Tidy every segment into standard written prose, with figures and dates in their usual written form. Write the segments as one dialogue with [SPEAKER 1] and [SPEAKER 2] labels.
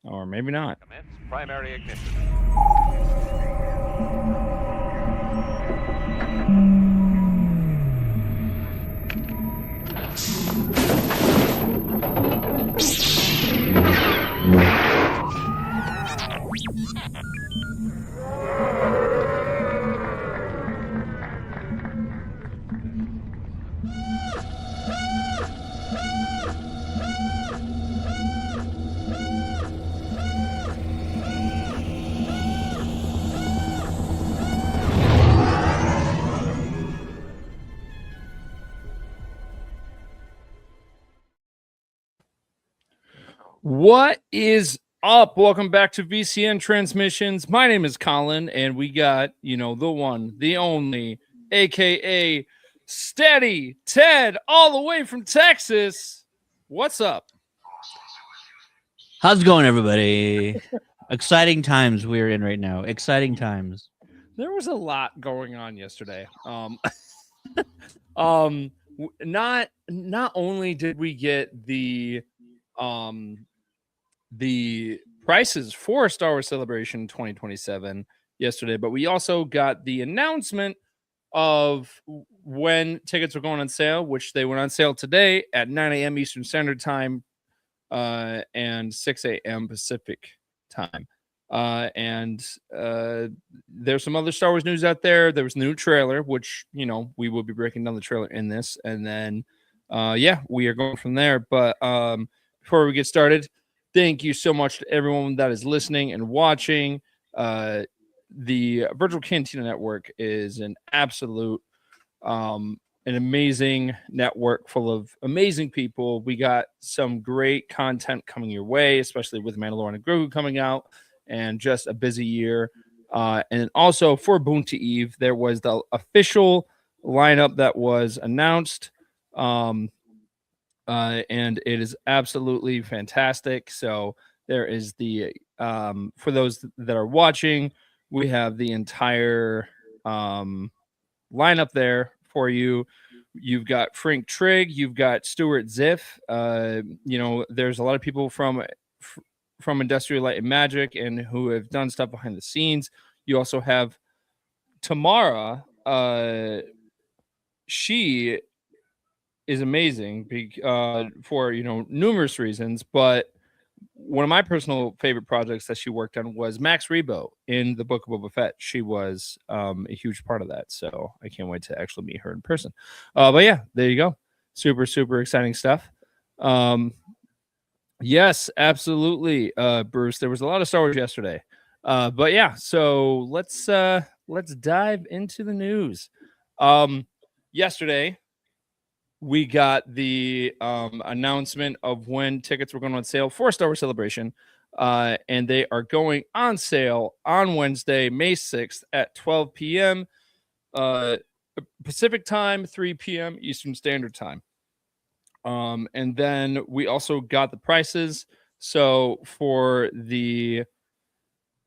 [SPEAKER 1] Or maybe not.
[SPEAKER 2] Commence primary ignition.
[SPEAKER 1] What is up? Welcome back to VCN Transmissions. My name is Colin, and we got, the one, the only, aka Steady Ted, all the way from Texas. What's up?
[SPEAKER 3] How's it going, everybody? Exciting times we're in right now. Exciting times.
[SPEAKER 1] There was a lot going on yesterday. Not only did we get the prices for Star Wars Celebration 2027 yesterday, but we also got the announcement of when tickets were going on sale, which they went on sale today at 9 a.m. Eastern Standard Time and 6 a.m. Pacific Time. There's some other Star Wars news out there. There was a new trailer, which, we will be breaking down the trailer in this. And then, we are going from there. But before we get started, thank you so much to everyone that is listening and watching. The Virtual Cantina Network is an absolute, an amazing network full of amazing people. We got some great content coming your way, especially with Mandalorian and Grogu coming out, and just a busy year. And also for Boonta Eve, there was the official lineup that was announced. And it is absolutely fantastic. So there is the for those that are watching, we have the entire lineup there for you. You've got Frank Trigg, you've got Stuart Ziff. There's a lot of people from Industrial Light and Magic and who have done stuff behind the scenes. You also have Tamara. She is amazing for numerous reasons, but one of my personal favorite projects that she worked on was Max Rebo in the Book of Boba Fett. She was a huge part of that, so I can't wait to actually meet her in person. But yeah, there you go. Super exciting stuff. Yes, absolutely, Bruce. There was a lot of Star Wars yesterday. But yeah, so let's dive into the news. Yesterday, we got the announcement of when tickets were going on sale for Star Wars Celebration, and they are going on sale on Wednesday, May 6th at 12 p.m. Pacific Time, 3 p.m. Eastern Standard Time. And then we also got the prices. So for the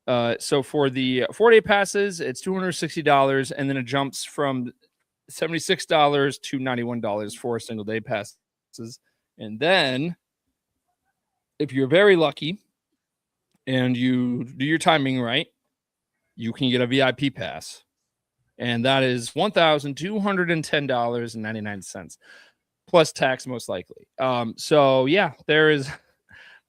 [SPEAKER 1] 4-day passes, it's $260, and then it jumps from $76 to $91 for single day passes. And then if you're very lucky and you do your timing right, you can get a VIP pass. And that is $1,210.99 plus tax, most likely. So yeah, there is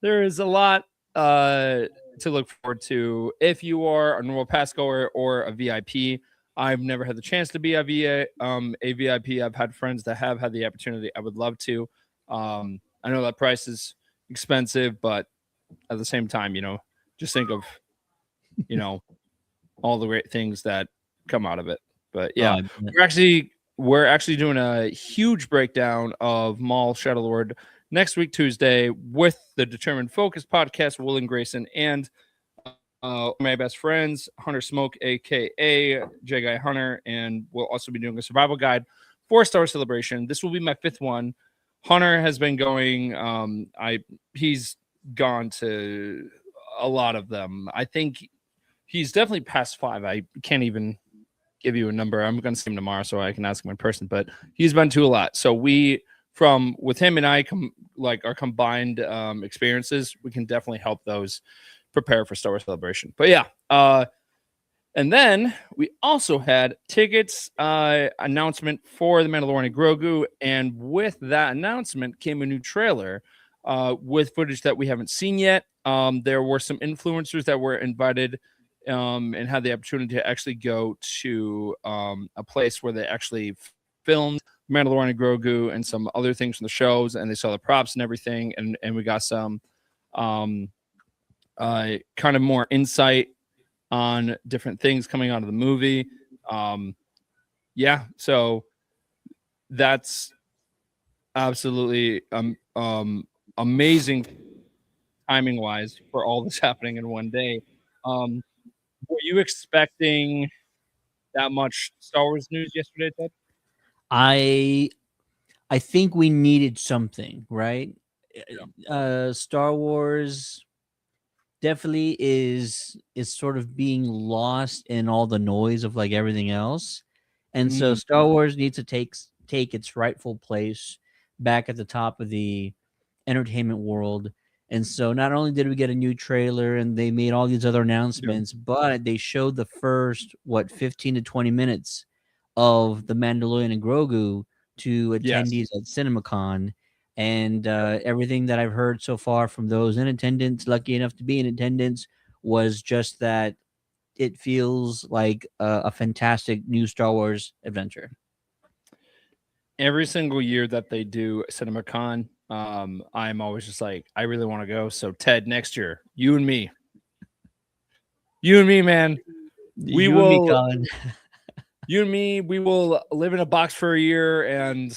[SPEAKER 1] a lot to look forward to if you are a normal pass goer or a VIP. I've never had the chance to be a VIP. I've had friends that have had the opportunity. I would love to. I know that price is expensive, but at the same time, just think of, all the great things that come out of it. But yeah, we're actually doing a huge breakdown of Maul Shadow Lord next week, Tuesday, with the Determined Focus podcast, Will and Grayson, and my best friends, Hunter Smoke, aka J Guy Hunter, and we'll also be doing a survival guide for Star Wars Celebration. This will be my 5th one. Hunter has been going. He's gone to a lot of them. I think he's definitely past 5. I can't even give you a number. I'm going to see him tomorrow, so I can ask him in person. But he's been to a lot. So we from with him and I like our combined experiences, we can definitely help those prepare for Star Wars Celebration. But yeah, and then we also had tickets announcement for the Mandalorian and Grogu, and with that announcement came a new trailer with footage that we haven't seen yet. There were some influencers that were invited and had the opportunity to actually go to a place where they actually filmed Mandalorian and Grogu and some other things from the shows, and they saw the props and everything, and we got some kind of more insight on different things coming out of the movie. Yeah, so that's absolutely amazing timing wise for all this happening in one day. Were you expecting that much Star Wars news yesterday, Ted?
[SPEAKER 3] I I think we needed something, right? Star Wars definitely is sort of being lost in all the noise of like everything else. And so
[SPEAKER 1] Mm,
[SPEAKER 3] Star Wars needs to take its rightful place back at the top of the entertainment world. And so not only did we get a new trailer and they made all these other
[SPEAKER 1] yeah.
[SPEAKER 3] announcements, but they showed the first 15 to 20 minutes of the Mandalorian and Grogu to attendees
[SPEAKER 1] Yes.
[SPEAKER 3] at CinemaCon. And everything that I've heard so far from those in attendance, lucky enough to be in attendance, was just that it feels like a fantastic new Star Wars adventure.
[SPEAKER 1] Every single year that they do CinemaCon, I'm always just like, I really want to go. So Ted, next year, you and me, man, we
[SPEAKER 3] You and me,
[SPEAKER 1] will
[SPEAKER 3] Colin.
[SPEAKER 1] you and me, we will live in a box for a year, and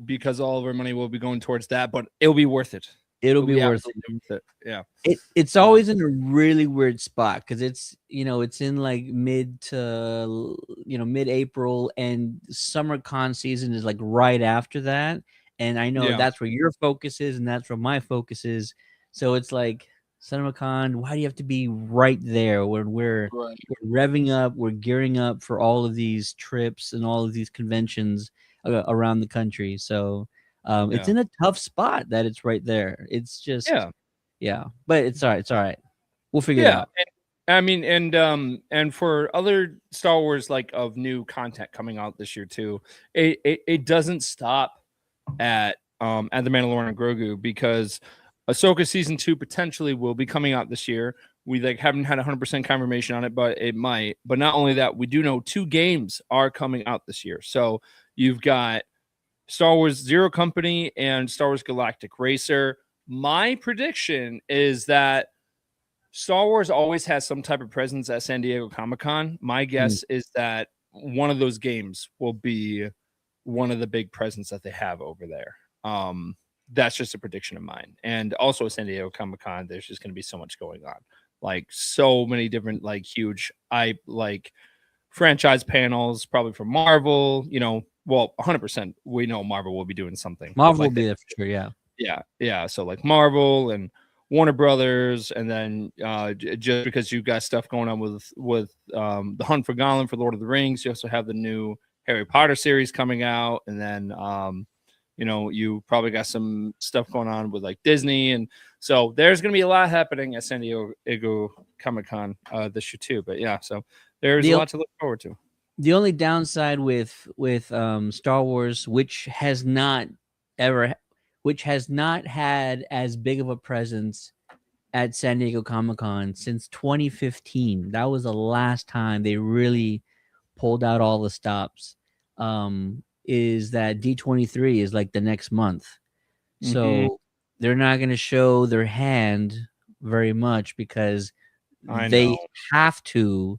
[SPEAKER 1] because all of our money will be going towards that, but it'll be worth it.
[SPEAKER 3] It'll
[SPEAKER 1] It'll
[SPEAKER 3] be
[SPEAKER 1] be
[SPEAKER 3] worth it.
[SPEAKER 1] absolutely worth it. Yeah.
[SPEAKER 3] It's
[SPEAKER 1] Um,
[SPEAKER 3] always in a really weird spot because it's it's in like mid April, and summer con season is like right after that, and I know
[SPEAKER 1] yeah.
[SPEAKER 3] that's where your focus is and that's where my focus is. So it's like CinemaCon, why do you have to be right there when
[SPEAKER 1] Right.
[SPEAKER 3] we're revving up, we're gearing up for all of these trips and all of these conventions around the country? So it's
[SPEAKER 1] Yeah.
[SPEAKER 3] in a tough spot that it's right there. It's just
[SPEAKER 1] Yeah.
[SPEAKER 3] yeah, but it's all right. It's all right. We'll figure it
[SPEAKER 1] Yeah.
[SPEAKER 3] out.
[SPEAKER 1] I mean, and for other Star Wars like of new content coming out this year too, it doesn't stop at the Mandalorian and Grogu, because Ahsoka season 2 potentially will be coming out this year. We like haven't had 100% confirmation on it, but it might. But not only that, we do know 2 games are coming out this year. So you've got Star Wars Zero Company and Star Wars Galactic Racer. My prediction is that Star Wars always has some type of presence at San Diego Comic-Con. My
[SPEAKER 3] Mm.
[SPEAKER 1] guess is that one of those games will be one of the big presents that they have over there. That's just a prediction of mine. And also San Diego Comic-Con, there's just going to be so much going on. Like so many different like huge franchise panels, probably from Marvel, well, 100% we know Marvel will be doing something
[SPEAKER 3] Marvel will
[SPEAKER 1] like that.
[SPEAKER 3] be there for sure. Yeah.
[SPEAKER 1] Yeah. So like Marvel and Warner Brothers, and then just because you've got stuff going on with the Hunt for Gollum for Lord of the Rings, you also have the new Harry Potter series coming out, and then you probably got some stuff going on with like Disney, and so there's going to be a lot happening at San Diego Comic Con this year too. But yeah, so there's a
[SPEAKER 3] The
[SPEAKER 1] lot to look forward to.
[SPEAKER 3] the only downside with Star Wars, ever which has not had as big of a presence at San Diego Comic-Con since 2015. That was the last time they really pulled out all the stops. Is that D23 is like the next month.
[SPEAKER 1] Mm-hmm.
[SPEAKER 3] So they're not going to show their hand very much because
[SPEAKER 1] I
[SPEAKER 3] they
[SPEAKER 1] know.
[SPEAKER 3] have to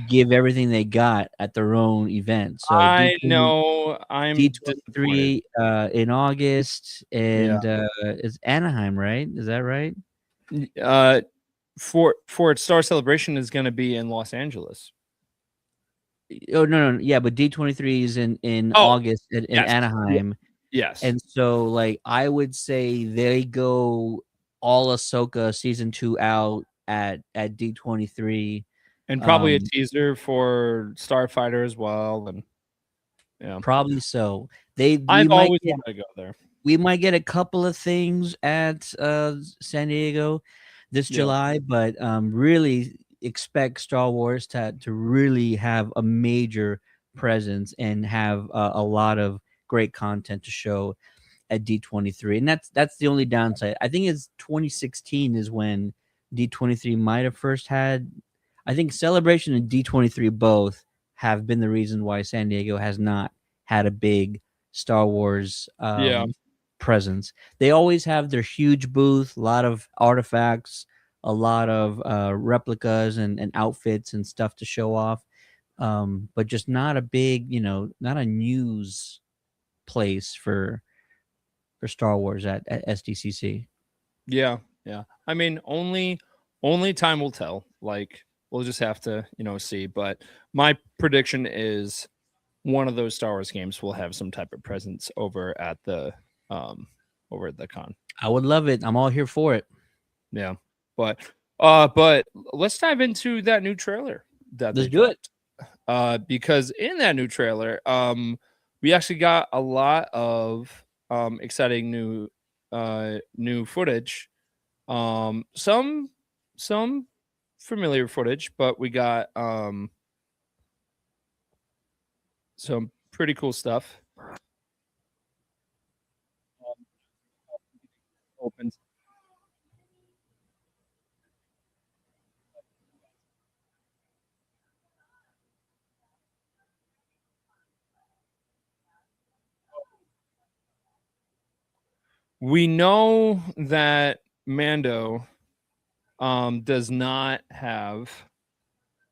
[SPEAKER 3] give everything they got at their own event. So
[SPEAKER 1] I know. I'm disappointed.
[SPEAKER 3] D23 in August,
[SPEAKER 1] Yeah.
[SPEAKER 3] and it's Anaheim, right? Is that right?
[SPEAKER 1] Uh, for its Star Celebration is going to be in Los Angeles.
[SPEAKER 3] Oh no, yeah, but D23 is in
[SPEAKER 1] Oh,
[SPEAKER 3] August in
[SPEAKER 1] yes. Yeah.
[SPEAKER 3] Anaheim.
[SPEAKER 1] Yes.
[SPEAKER 3] And so, like, I would say they go all Ahsoka season 2 out at D23.
[SPEAKER 1] And probably a teaser for Starfighter as well. And yeah.
[SPEAKER 3] Probably so. They
[SPEAKER 1] I've always wanted to go there.
[SPEAKER 3] we might get a couple of things at San Diego this
[SPEAKER 1] Yeah.
[SPEAKER 3] July, but really expect Star Wars to really have a major presence and have a lot of great content to show at D23, and that's the only downside. I think it's 2016 is when D23 might have first had. I think Celebration and D23 both have been the reason why San Diego has not had a big Star Wars
[SPEAKER 1] Yeah.
[SPEAKER 3] presence. They always have their huge booth, a lot of artifacts, a lot of replicas and outfits and stuff to show off, but just not a big, not a news place for Star Wars at SDCC.
[SPEAKER 1] Yeah. Yeah. I mean, only time will tell. Like, we'll just have to, see. But my prediction is one of those Star Wars games will have some type of presence um over at the con.
[SPEAKER 3] I would love it. I'm all here for it.
[SPEAKER 1] Yeah. But let's dive into that new trailer that
[SPEAKER 3] Let's
[SPEAKER 1] they
[SPEAKER 3] do it.
[SPEAKER 1] because in that new trailer, we actually got a lot of exciting new footage. Some familiar footage, but we got some pretty cool stuff. Opens. We know that Mando does not have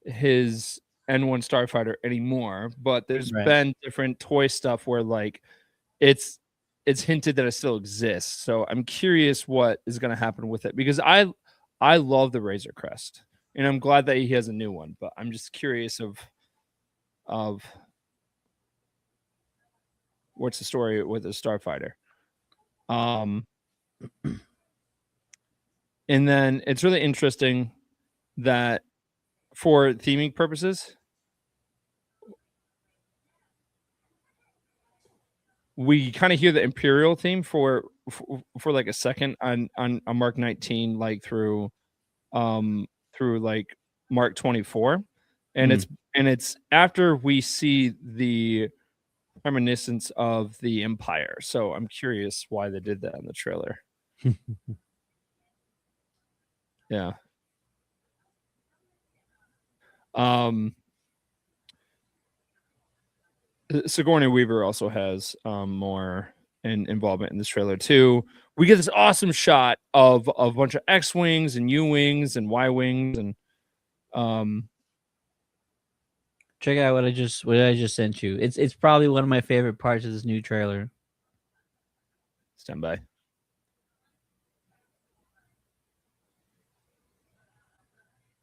[SPEAKER 1] his N1 starfighter anymore, but there's
[SPEAKER 3] Right.
[SPEAKER 1] been different toy stuff where like it's it's hinted that it still exists. So I'm curious what is going to happen with it because I love the Razor Crest and I'm glad that he has a new one, but I'm just curious of what's the story with the starfighter. Um and then it's really interesting that for theming purposes, we kind of hear the Imperial theme for like a second on Mark 19, like through like Mark 24, and
[SPEAKER 3] Mm.
[SPEAKER 1] it's after we see the reminiscence of the Empire. So I'm curious why they did that in the trailer. Yeah. Um, Sigourney Weaver also has more involvement in this trailer too. We get this awesome shot of a bunch of X wings and U wings and Y wings and um
[SPEAKER 3] Check out what I just sent you. It's probably one of my favorite parts of this new trailer.
[SPEAKER 1] stand by.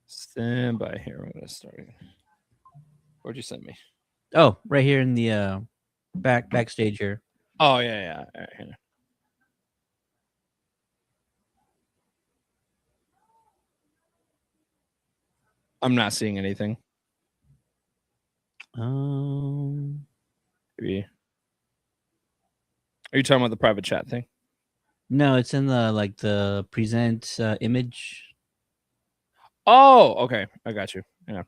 [SPEAKER 1] Stand by here. I'm gonna start. Where'd you send me?
[SPEAKER 3] Oh, right here in the backstage here.
[SPEAKER 1] Oh yeah. All right, here. I'm not seeing anything. Maybe. Are you talking about the private chat thing?
[SPEAKER 3] No, it's in the present image.
[SPEAKER 1] Oh, okay. I got you. Yeah.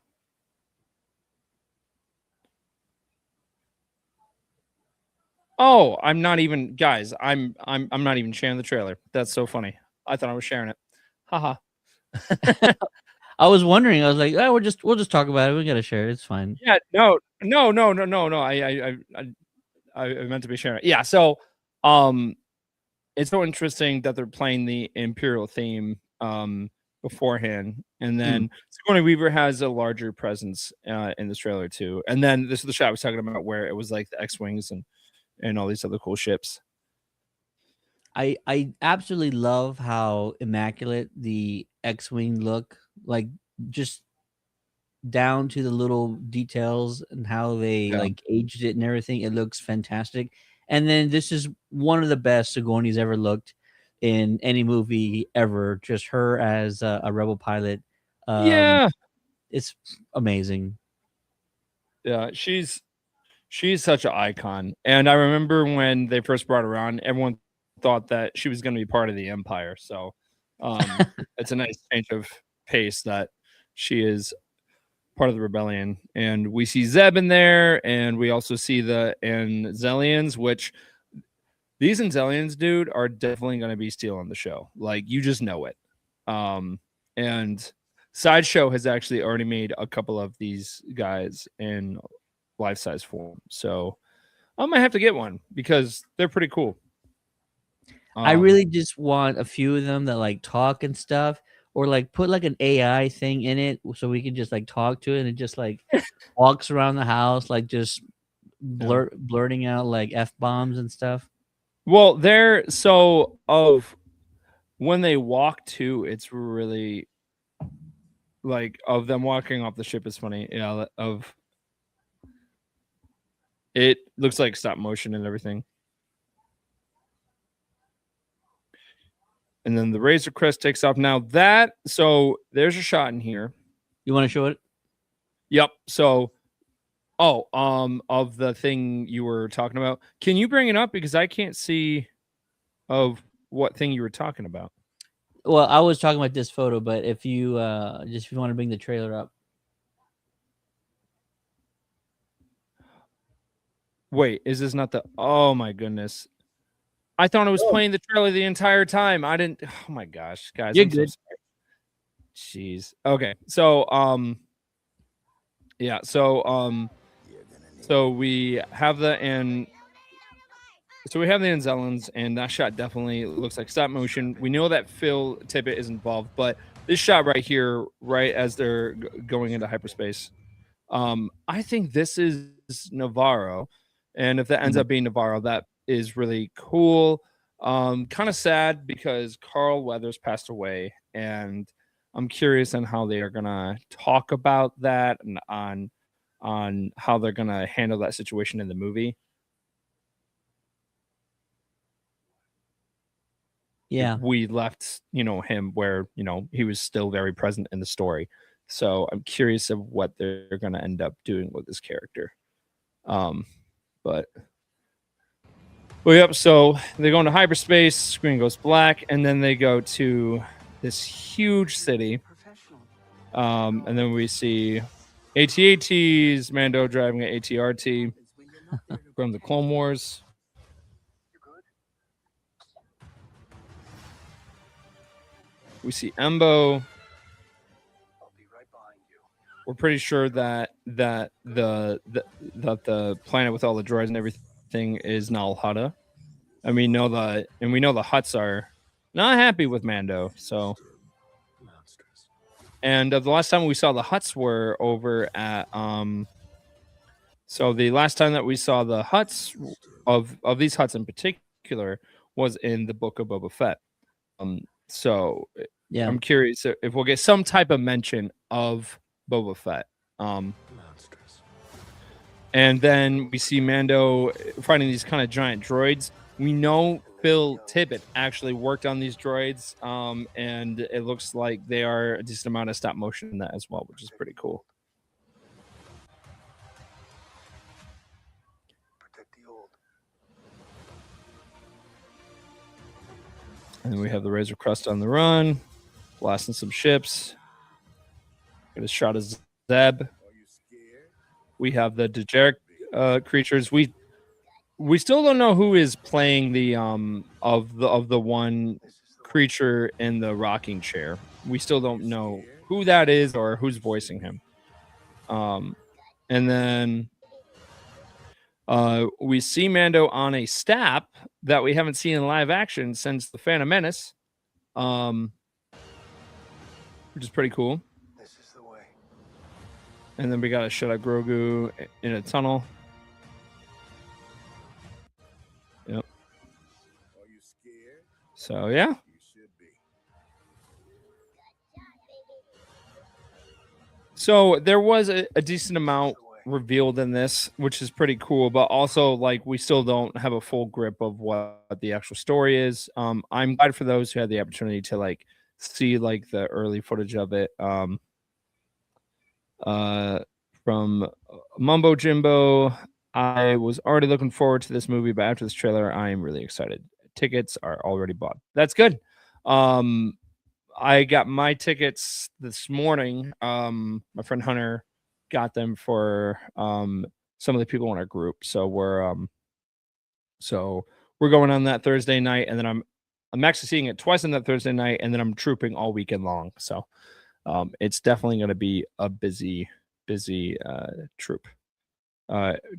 [SPEAKER 1] Oh, I'm not even guys. I'm not even sharing the trailer. That's so funny. I thought I was sharing it. Haha.
[SPEAKER 3] I was wondering. I was like, oh, we'll just talk about it. We gotta share it. It's fine.
[SPEAKER 1] Yeah. No. I meant to be sharing it. Yeah. So, um, it's so interesting that they're playing the Imperial theme beforehand, and then Sigourney Weaver has a larger presence in this trailer too. And then this is the shot I was talking about where it was like the X wings and all these other cool ships.
[SPEAKER 3] I absolutely love how immaculate the X-wing look, like just down to the little details and how they
[SPEAKER 1] Yeah.
[SPEAKER 3] like aged it and everything. It looks fantastic. And then this is one of the best Sigourney's ever looked in any movie ever. Just her as a rebel pilot. Um,
[SPEAKER 1] Yeah.
[SPEAKER 3] it's amazing.
[SPEAKER 1] Yeah. She's such an icon. And I remember when they first brought her on, everyone thought that she was going to be part of the Empire. So it's a nice change of pace that she is part of the rebellion. And we see Zeb in there, and we also see the Anzelians, which these Anzelians, dude, are definitely going to be stealing the show. Like, you just know it. And Sideshow has actually already made a couple of these guys in life-size form. So I might have to get one because they're pretty cool.
[SPEAKER 3] I really just want a few of them that like talk and stuff, or like put like an AI thing in it so we can just like talk to it and it just like walks around the house, like just blurting out like F-bombs and stuff.
[SPEAKER 1] Well, they're so of when they walk too, it's really like of them walking off the ship is funny. Yeah, of it looks like stop motion and everything. And then the Razor Crest takes off. Now that, so there's a shot in here.
[SPEAKER 3] You want to show it?
[SPEAKER 1] Yep. So, of the thing you were talking about, can you bring it up because I can't see of what thing you were talking about?
[SPEAKER 3] Well, I was talking about this photo, but if you if you want to bring the trailer up.
[SPEAKER 1] Wait, is this not the? Oh my goodness! I thought it was playing the trailer the entire time. I didn't. Oh my gosh, guys!
[SPEAKER 3] You're good.
[SPEAKER 1] So jeez. Okay. So yeah. So we have the Anzellans, and that shot definitely looks like stop motion. We know that Phil Tippett is involved, but this shot right here, right as they're going into hyperspace, I think this is Navarro, and if that ends up being Navarro, that is really cool. Kind of sad because Carl Weathers passed away, and I'm curious on how they are gonna talk about that and on how they're gonna handle that situation in the movie.
[SPEAKER 3] Yeah,
[SPEAKER 1] we left, him where, he was still very present in the story. So I'm curious of what they're going to end up doing with this character. But yep. So they go into hyperspace, screen goes black, and then they go to this huge city. And then we see AT-ATs, Mando driving an AT-RT from the Clone Wars. We see Embo. We're pretty sure that the planet with all the droids and everything is Nal Hutta, and we know the Hutts are not happy with Mando. So, and the last time we saw the Hutts were over at So the last time that we saw the Hutts of these Hutts in particular was in the Book of Boba Fett. So
[SPEAKER 3] yeah,
[SPEAKER 1] I'm curious if we'll get some type of mention of Boba Fett. And then we see Mando fighting these kind of giant droids. We know Phil Tippett actually worked on these droids, and it looks like they are a decent amount of stop motion in that as well, which is pretty cool. And then we have the Razor Crest on the run, blasting some ships. Get a shot of Zeb. We have the Dejeric creatures. We still don't know who is playing the of the one creature in the rocking chair. We still don't know who that is or who's voicing him. And then we see Mando on a stap that we haven't seen in live action since the Phantom Menace, which is pretty cool. This is the way. And then we got a shot of Grogu in a tunnel. Yep. Are you scared? So yeah. You should be. So there was a decent amount revealed in this, which is pretty cool, but also like we still don't have a full grip of what the actual story is. I'm glad for those who had the opportunity to like see like the early footage of it. From Mumbo Jimbo, I was already looking forward to this movie, but after this trailer, I am really excited. Tickets are already bought. That's good. Um, I got my tickets this morning. My friend Hunter got them for some of the people in our group. So we're going on that Thursday night, and then I'm actually seeing it twice on that Thursday night, and then I'm trooping all weekend long. So it's definitely going to be a busy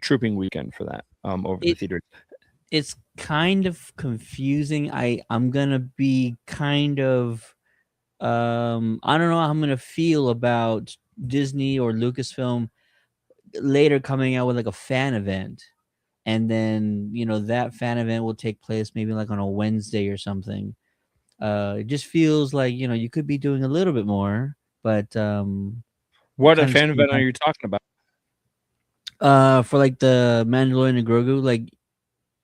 [SPEAKER 1] trooping weekend for that over the
[SPEAKER 3] It
[SPEAKER 1] theater.
[SPEAKER 3] it's kind of confusing. I'm gonna be kind of I don't know how I'm gonna feel about Disney or Lucasfilm later coming out with like a fan event, and then that fan event will take place maybe like on a Wednesday or something. It just feels like you could be doing a little bit more, but
[SPEAKER 1] What a
[SPEAKER 3] kind of
[SPEAKER 1] fan event are you talking about?
[SPEAKER 3] for like the Mandalorian and Grogu, like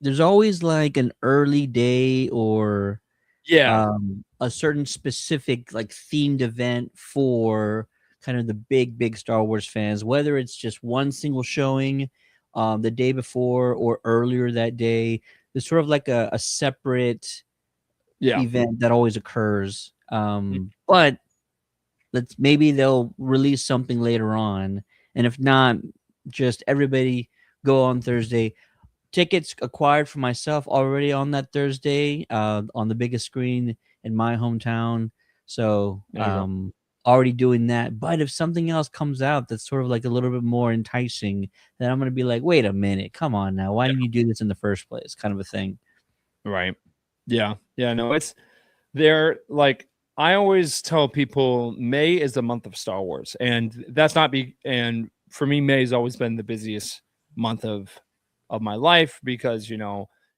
[SPEAKER 3] there's always like an early day or
[SPEAKER 1] Yeah,
[SPEAKER 3] a certain specific like themed event for kind of the big Star Wars fans, whether it's just one single showing the day before or earlier that day. There's sort of like a separate
[SPEAKER 1] yeah,
[SPEAKER 3] event that always occurs. But maybe they'll release something later on, and if not, just everybody go on Thursday. Tickets acquired for myself already on that Thursday on the biggest screen in my hometown. So
[SPEAKER 1] there you go.
[SPEAKER 3] already doing that. But if something else comes out that's sort of like a little bit more enticing, then I'm gonna be like, wait a minute, come on now, why didn't you do this in the first place? Kind of a thing.
[SPEAKER 1] Right. Yeah. Yeah. No, they're like, I always tell people May is the month of Star Wars. And that's not and for me, May has always been the busiest month of my life because,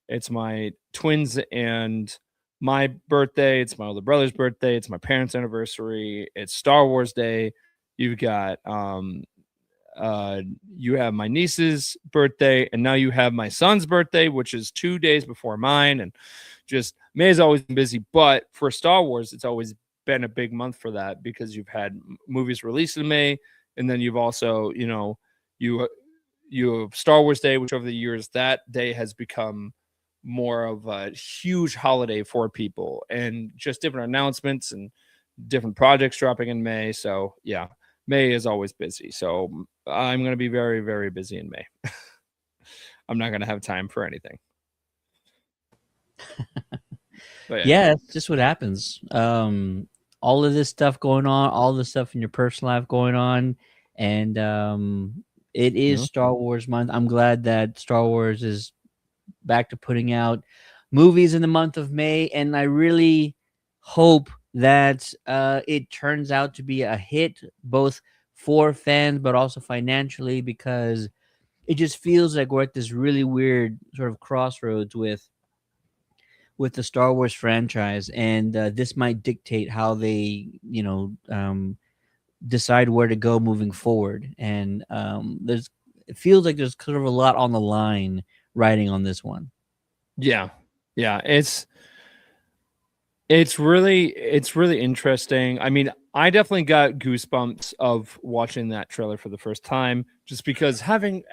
[SPEAKER 1] it's my twins and my birthday. It's my older brother's birthday. It's my parents' anniversary. It's Star Wars Day. You've got, uh, you have my niece's birthday, and now you have my son's birthday, which is 2 days before mine. And just May has always been busy, but for Star Wars, it's always been a big month for that because you've had movies released in May, and then you've also, you you have Star Wars Day, which over the years that day has become more of a huge holiday for people, and just different announcements and different projects dropping in May. So yeah, May is always busy. So I'm going to be very, very busy in May. I'm not going to have time for anything. But
[SPEAKER 3] Yeah, that's just what happens. All of this stuff going on, all the stuff in your personal life going on, and it is
[SPEAKER 1] yeah.
[SPEAKER 3] Star Wars month. I'm glad that Star Wars is back to putting out movies in the month of May, and I really hope that it turns out to be a hit, both for fans but also financially, because it just feels like we're at this really weird sort of crossroads with the Star Wars franchise, and this might dictate how they, decide where to go moving forward. And it feels like there's sort of a lot on the line riding on this one.
[SPEAKER 1] Yeah. Yeah. It's really interesting. I mean, I definitely got goosebumps of watching that trailer for the first time, just because having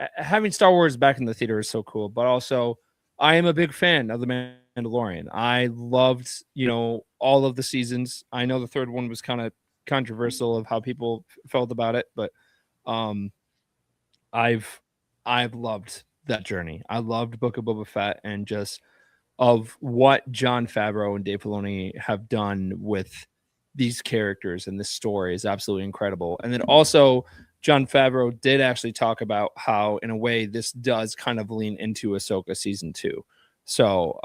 [SPEAKER 1] Star Wars back in the theater is so cool. But also, I am a big fan of the Mandalorian. I loved, all of the seasons. I know the third one was kind of controversial of how people felt about it, but um, I've I've loved that journey. I loved Book of Boba Fett, and just of what John Favreau and Dave Filoni have done with these characters and this story is absolutely incredible. And then also, John Favreau did actually talk about how, in a way, this does kind of lean into Ahsoka season 2. So,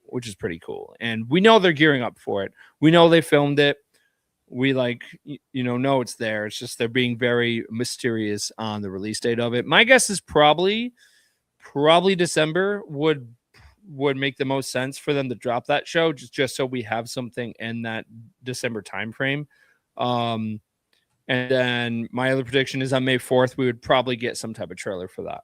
[SPEAKER 1] which is pretty cool. And we know they're gearing up for it. We know they filmed it. We know it's there. It's just they're being very mysterious on the release date of it. My guess is probably December would make the most sense for them to drop that show, just so we have something in that December timeframe. And then my other prediction is on May 4th, we would probably get some type of trailer for that.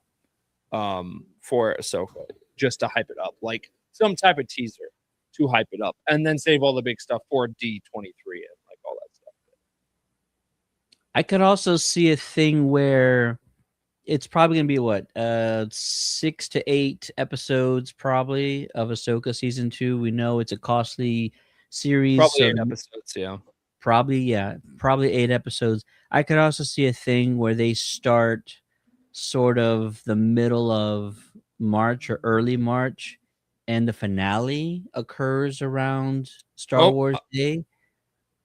[SPEAKER 1] For Ahsoka, just to hype it up, like some type of teaser to hype it up, and then save all the big stuff for D23 and like all that stuff.
[SPEAKER 3] I could also see a thing where it's probably gonna be what 6 to 8 episodes probably of Ahsoka season 2. We know it's a costly series,
[SPEAKER 1] Probably
[SPEAKER 3] so
[SPEAKER 1] 8 episodes. Yeah.
[SPEAKER 3] probably 8 episodes. I could also see a thing where they start sort of the middle of March or early March, and the finale occurs around Star
[SPEAKER 1] Oh,
[SPEAKER 3] Wars Day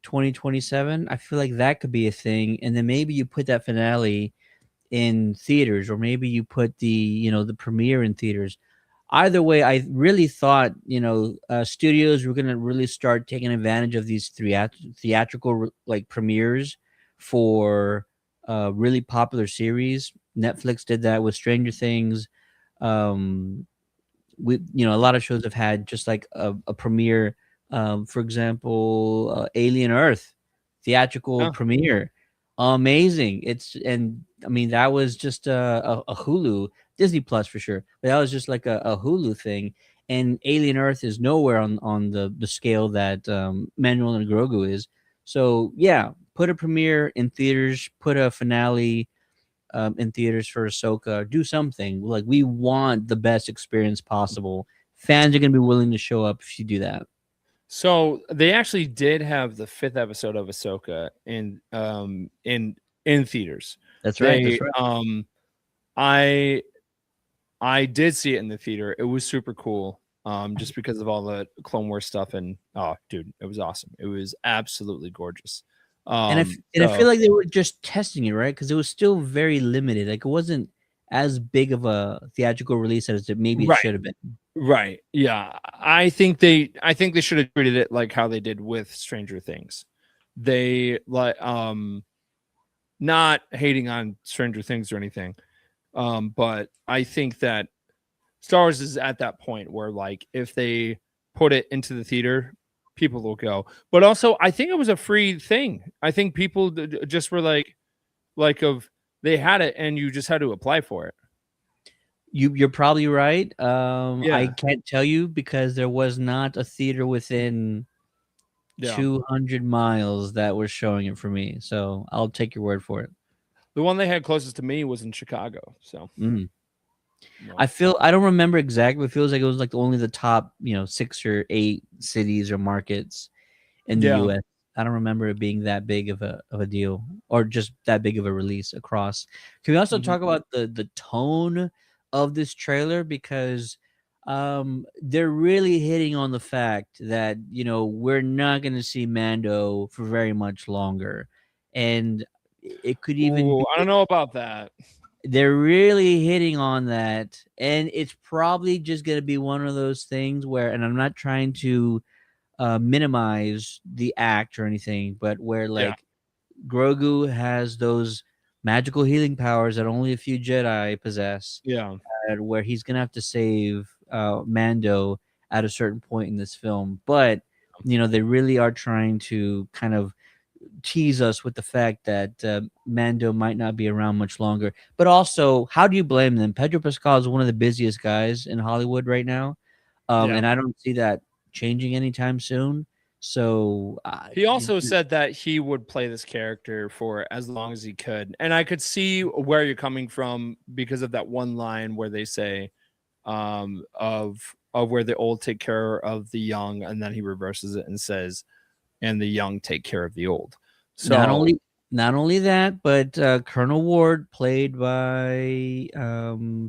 [SPEAKER 3] 2027. I feel like that could be a thing, and then maybe you put that finale in theaters, or maybe you put the premiere in theaters. Either way, I really thought studios were going to really start taking advantage of these theatrical like premieres for really popular series. Netflix did that with Stranger Things. um a lot of shows have had just like a premiere. For example, Alien Earth theatrical
[SPEAKER 1] yeah.
[SPEAKER 3] premiere, amazing. And I mean, that was just a Hulu, Disney Plus for sure, but that was just like a Hulu thing. And Alien Earth is nowhere on the scale that Manuel and Grogu is. So yeah, put a premiere in theaters, put a finale in theaters for Ahsoka. Do something. Like, we want the best experience possible. Fans are going to be willing to show up if you do that.
[SPEAKER 1] So they actually did have the 5th episode of Ahsoka in theaters.
[SPEAKER 3] That's right.
[SPEAKER 1] They
[SPEAKER 3] That's right.
[SPEAKER 1] I I did see it in the theater. It was super cool. Just because of all the Clone Wars stuff, and oh dude, it was awesome. It was absolutely gorgeous.
[SPEAKER 3] And I feel like they were just testing it, right? Because it was still very limited. Like, it wasn't as big of a theatrical release as it
[SPEAKER 1] right,
[SPEAKER 3] should have been.
[SPEAKER 1] right. Yeah. I think they should have treated it like how they did with Stranger Things. They like not hating on Stranger Things or anything. But I think that Star Wars is at that point where, like, if they put it into the theater, people will go. But also, I think it was a free thing. I think people just were of they had it and you just had to apply for it.
[SPEAKER 3] You're probably right. I
[SPEAKER 1] Yeah,
[SPEAKER 3] can't tell you because there was not a theater within
[SPEAKER 1] yeah.
[SPEAKER 3] 200 miles that was showing it for me. So I'll take your word for it.
[SPEAKER 1] The one they had closest to me was in Chicago. So,
[SPEAKER 3] Mm.
[SPEAKER 1] no.
[SPEAKER 3] I don't remember exactly. It feels like it was like only the top, 6 or 8 cities or markets in the
[SPEAKER 1] Yeah.
[SPEAKER 3] US. I don't remember it being that big of a deal, or just that big of a release across. Can we also
[SPEAKER 1] Mhm.
[SPEAKER 3] talk about the tone of this trailer? Because they're really hitting on the fact that we're not going to see Mando for very much longer, and it could even
[SPEAKER 1] Ooh,
[SPEAKER 3] be,
[SPEAKER 1] I don't know about that.
[SPEAKER 3] they're really hitting on that. And it's probably just going to be one of those things where, and I'm not trying to minimize the act or anything, but where,
[SPEAKER 1] Yeah.
[SPEAKER 3] like, Grogu has those magical healing powers that only a few Jedi possess,
[SPEAKER 1] Yeah.
[SPEAKER 3] where he's gonna have to save Mando at a certain point in this film. But they really are trying to kind of tease us with the fact that Mando might not be around much longer. But also, how do you blame them? Pedro Pascal is one of the busiest guys in Hollywood right now,
[SPEAKER 1] Yeah.
[SPEAKER 3] and I don't see that changing anytime soon. So,
[SPEAKER 1] He also said that he would play this character for as long as he could. And I could see where you're coming from because of that one line where they say of where the old take care of the young, and then he reverses it and says, and the young take care of the old.
[SPEAKER 3] not
[SPEAKER 1] So
[SPEAKER 3] only not only that, but Colonel Ward, played by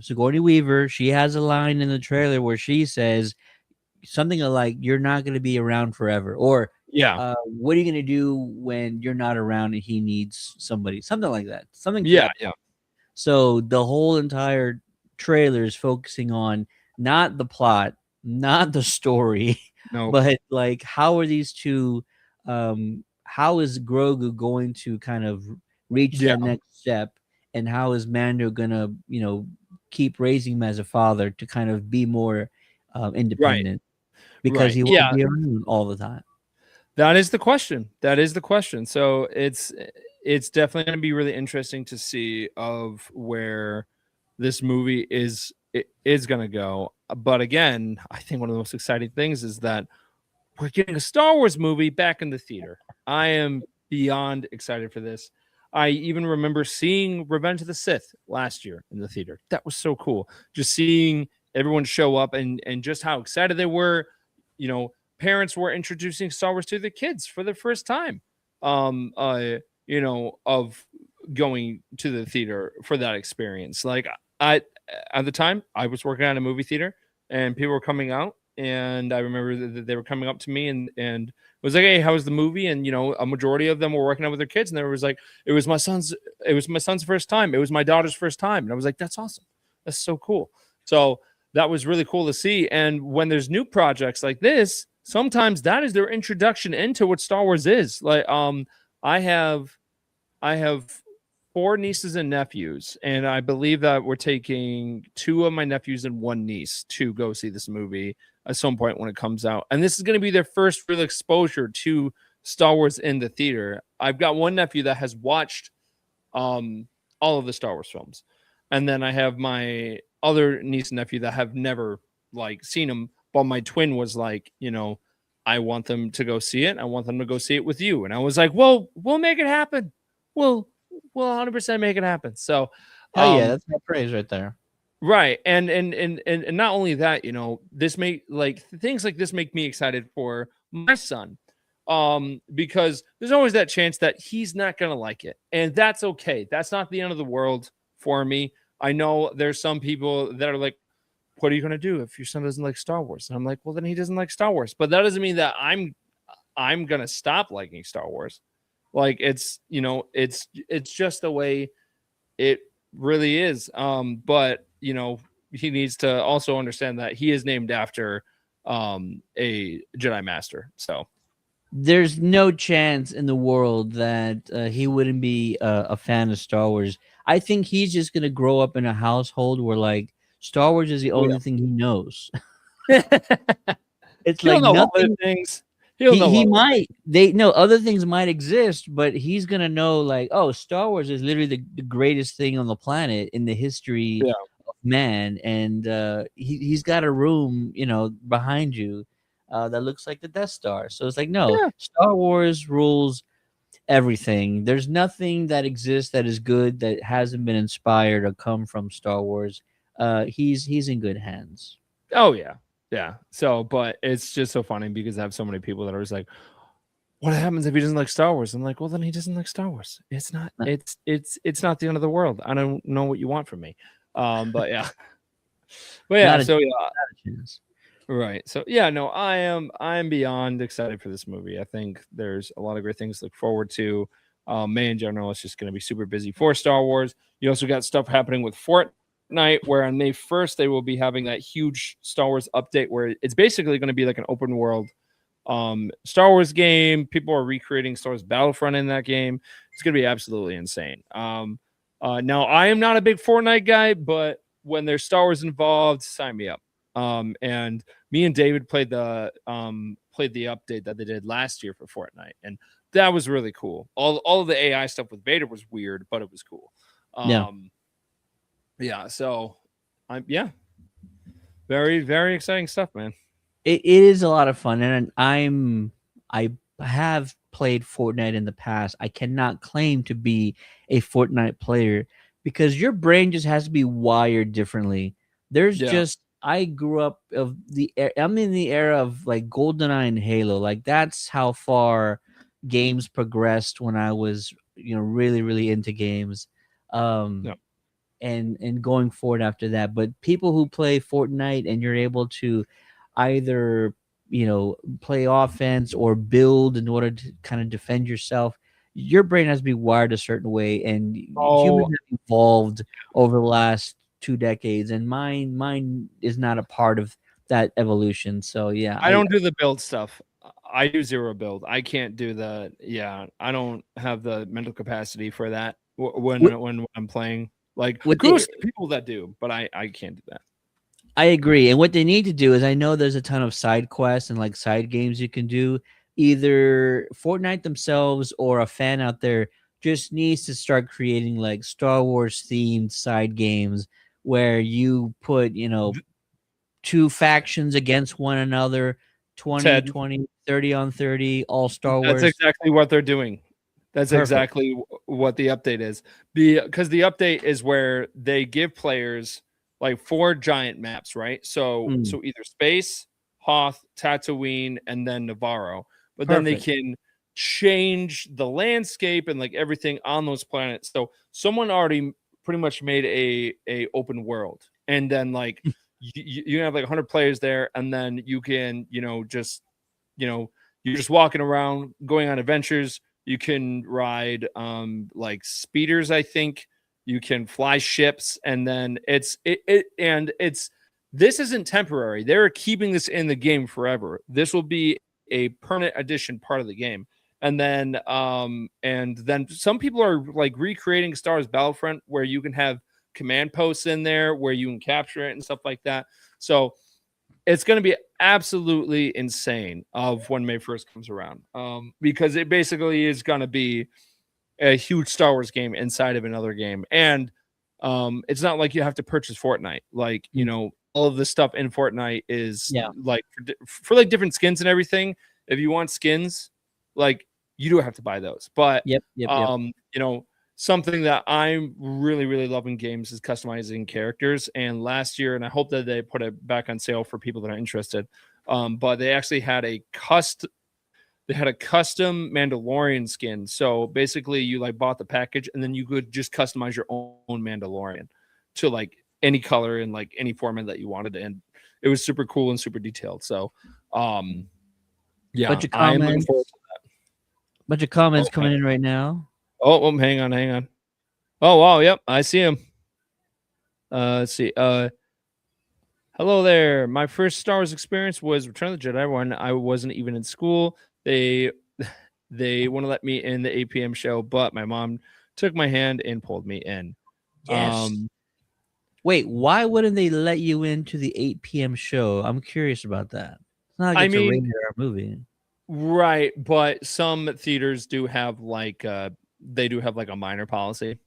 [SPEAKER 3] Sigourney Weaver, she has a line in the trailer where she says something like, "You're not going to be around forever," or
[SPEAKER 1] yeah,
[SPEAKER 3] "What are you going to do when you're not around and he needs somebody?" Something like that. Something to
[SPEAKER 1] yeah,
[SPEAKER 3] that.
[SPEAKER 1] yeah.
[SPEAKER 3] So the whole entire trailer is focusing on not the plot, not the story,
[SPEAKER 1] No,
[SPEAKER 3] but like, how are these two how is Grogu going to kind of reach
[SPEAKER 1] yeah,
[SPEAKER 3] that next step, and how is Mando gonna, keep raising him as a father to kind of be more
[SPEAKER 1] right,
[SPEAKER 3] independent, because
[SPEAKER 1] right.
[SPEAKER 3] he won't
[SPEAKER 1] Yeah,
[SPEAKER 3] be around all the time.
[SPEAKER 1] that is the question. That is the question. So it's definitely going to be really interesting to see of where this movie is going to go. But again, I think one of the most exciting things is that we're getting a Star Wars movie back in the theater. I am beyond excited for this. I even remember seeing Revenge of the Sith last year in the theater. That was so cool. Just seeing everyone show up and just how excited they were. You know, parents were introducing Star Wars to their kids for the first time. Um, uh, of going to the theater for that experience. Like I at the time I was working at a movie theater and people were coming out and I remember that they were coming up to me and was like, "Hey, how was the movie?" And a majority of them were working out with their kids and there was like, it was my son's first time. It was my daughter's first time. And I was like, "That's awesome. That's so cool." So that was really cool to see. And when there's new projects like this, sometimes that is their introduction into what Star Wars is. Like I have I have four nieces and nephews, and I believe that we're taking two of my nephews and one niece to go see this movie at some point when it comes out. And this is going to be their first real exposure to Star Wars in the theater. I've got one nephew that has watched all of the Star Wars films, and then I have my other niece and nephew that have never like seen them. But my twin was like, I want them to go see it. I want them to go see it with you. And I was like, well, we'll make it happen. We'll 100% make it happen. So,
[SPEAKER 3] Hell yeah, that's my praise right there.
[SPEAKER 1] right. And not only that, this things like this make me excited for my son. Because there's always that chance that he's not going to like it. And that's okay. That's not the end of the world for me. I know there's some people that are like, what are you going to do if your son doesn't like Star Wars? And I'm like, well, then he doesn't like Star Wars. But that doesn't mean that I'm going to stop liking Star Wars. Like it's just the way it really is. But he needs to also understand that he is named after a Jedi Master. So
[SPEAKER 3] there's no chance in the world that he wouldn't be a fan of Star Wars. I think he's just gonna grow up in a household where like Star Wars is the only thing he knows. It's
[SPEAKER 1] he'll
[SPEAKER 3] like
[SPEAKER 1] know
[SPEAKER 3] nothing.
[SPEAKER 1] other things.
[SPEAKER 3] He might. They know other things might exist, but he's gonna know like, oh, Star Wars is literally the greatest thing on the planet in the history of man, and he's got a room, behind you that looks like the Death Star. So it's like, no, Star Wars rules everything. There's nothing that exists that is good that hasn't been inspired or come from Star Wars. He's in good hands.
[SPEAKER 1] Oh yeah. Yeah. So, but it's just so funny because I have so many people that are just like, what happens if he doesn't like Star Wars? I'm like, well, then he doesn't like Star Wars. It's not, it's not the end of the world. I don't know what you want from me. But yeah. But yeah, so yeah. Right. So yeah, no, I am beyond excited for this movie. I think there's a lot of great things to look forward to. May in general, it's just going to be super busy for Star Wars. You also got stuff happening with Fortnite, where on May 1st they will be having that huge Star Wars update where it's basically going to be like an open world Star Wars game. People are recreating Star Wars Battlefront in that game. It's going to be absolutely insane. Now I am not a big Fortnite guy, but when there's Star Wars involved, sign me up. And me and David played the update that they did last year for Fortnite, and that was really cool. All of the AI stuff with Vader was weird, but it was cool. Yeah. So very, very exciting stuff, man.
[SPEAKER 3] It is a lot of fun, and I have played Fortnite in the past. I cannot claim to be a Fortnite player because your brain just has to be wired differently. I grew up I'm in the era of like GoldenEye and Halo. Like that's how far games progressed when I was, really, really into games. And going forward after that. But people who play Fortnite and you're able to either, play offense or build in order to kind of defend yourself, your brain has to be wired a certain way, and humans have evolved over the last 2 decades, and mine is not a part of that evolution. So yeah,
[SPEAKER 1] I don't do the build stuff. I do zero build. I can't do the I don't have the mental capacity for that when I'm playing. Like kudos to people that do, but I can't do that.
[SPEAKER 3] I agree. And what they need to do is, I know there's a ton of side quests and like side games you can do. Either Fortnite themselves or a fan out there just needs to start creating like Star Wars themed side games where you put, 2 factions against one another, 20, 30 on 30, all Star Wars.
[SPEAKER 1] That's exactly what they're doing. That's
[SPEAKER 3] Perfect.
[SPEAKER 1] exactly what the update is. Because the update is where they give players like 4 giant maps, right? So
[SPEAKER 3] Mm,
[SPEAKER 1] so either space, Hoth, Tatooine, and then Navarro. But then they
[SPEAKER 3] perfect.
[SPEAKER 1] can change the landscape and like everything on those planets. So someone already pretty much made a open world, and then like you have like 100 players there, and then you can just you're just walking around going on adventures. You can ride like speeders, I think. You can fly ships, and then it's this isn't temporary. They're keeping this in the game forever. This will be a permanent addition part of the game. And then some people are like recreating Star Wars Battlefront where you can have command posts in there where you can capture it and stuff like that. So it's going to be absolutely insane of when May 1st comes around, because it basically is going to be a huge Star Wars game inside of another game. And it's not like you have to purchase Fortnite. Like,
[SPEAKER 3] Mm,
[SPEAKER 1] all of this stuff in Fortnite is
[SPEAKER 3] yeah.
[SPEAKER 1] like for like different skins and everything. If you want skins, like you do have to buy those. But
[SPEAKER 3] Yep. Yep. Yep.
[SPEAKER 1] um, you know, something that I'm really, really loving games is customizing characters. And last year, and I hope that they put it back on sale for people that are interested. But they actually had a custom Mandalorian skin. So basically, you like bought the package, and then you could just customize your own Mandalorian to like any color and like any format that you wanted, and it was super cool and super detailed. So, yeah,
[SPEAKER 3] Bunch of
[SPEAKER 1] I am looking forward.
[SPEAKER 3] comments. Bunch of comments
[SPEAKER 1] Oh,
[SPEAKER 3] coming in right now.
[SPEAKER 1] hang on, hang on. Oh wow, yep, I see him. Let's see. Hello there. My first Star Wars experience was Return of the Jedi when I wasn't even in school. They they want to let me in the 8 p.m. show, but my mom took my hand and pulled me in.
[SPEAKER 3] Yes.
[SPEAKER 1] Um,
[SPEAKER 3] Wait, why wouldn't they let you into the 8 p.m. show? I'm curious about that. It's not like
[SPEAKER 1] I
[SPEAKER 3] it's a
[SPEAKER 1] mean,
[SPEAKER 3] rated R movie.
[SPEAKER 1] right, but some theaters do have like they do have like a minor policy.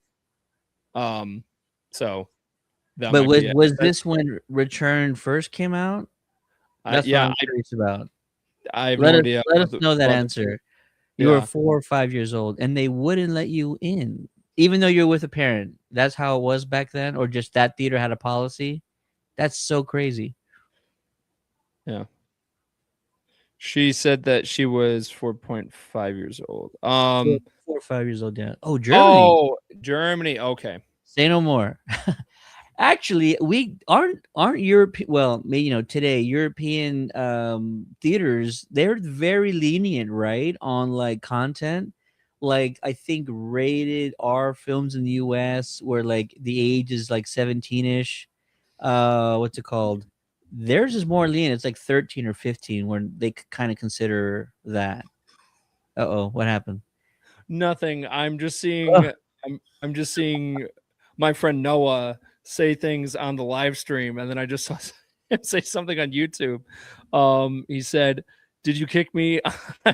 [SPEAKER 1] Um, so that
[SPEAKER 3] But
[SPEAKER 1] might be it.
[SPEAKER 3] was this when Return first came out? That's what
[SPEAKER 1] Yeah,
[SPEAKER 3] I'm curious about.
[SPEAKER 1] I have
[SPEAKER 3] Let
[SPEAKER 1] no
[SPEAKER 3] us
[SPEAKER 1] idea
[SPEAKER 3] let us know that
[SPEAKER 1] about the
[SPEAKER 3] answer. You were
[SPEAKER 1] yeah.
[SPEAKER 3] 4 or 5 years old, and they wouldn't let you in, even though you're with a parent. That's how it was back then, or just that theater had a policy? That's so crazy.
[SPEAKER 1] Yeah. She said that she was 4.5 years old.
[SPEAKER 3] 4 or 5 years old, yeah. Oh, Germany.
[SPEAKER 1] Oh, Germany. Okay.
[SPEAKER 3] Say no more. Actually, we aren't Europe. Well, today European theaters, they're very lenient, right, on like content. Like I think rated R films in the US where like the age is like 17ish. What's it called? Theirs is more lenient. It's like 13 or 15 where they kind of consider that. Uh-oh, what happened?
[SPEAKER 1] Nothing. I'm just
[SPEAKER 3] Oh,
[SPEAKER 1] seeing I'm just seeing my friend Noah say things on the live stream, and then I just saw him say something on YouTube. He said, "Did you kick me on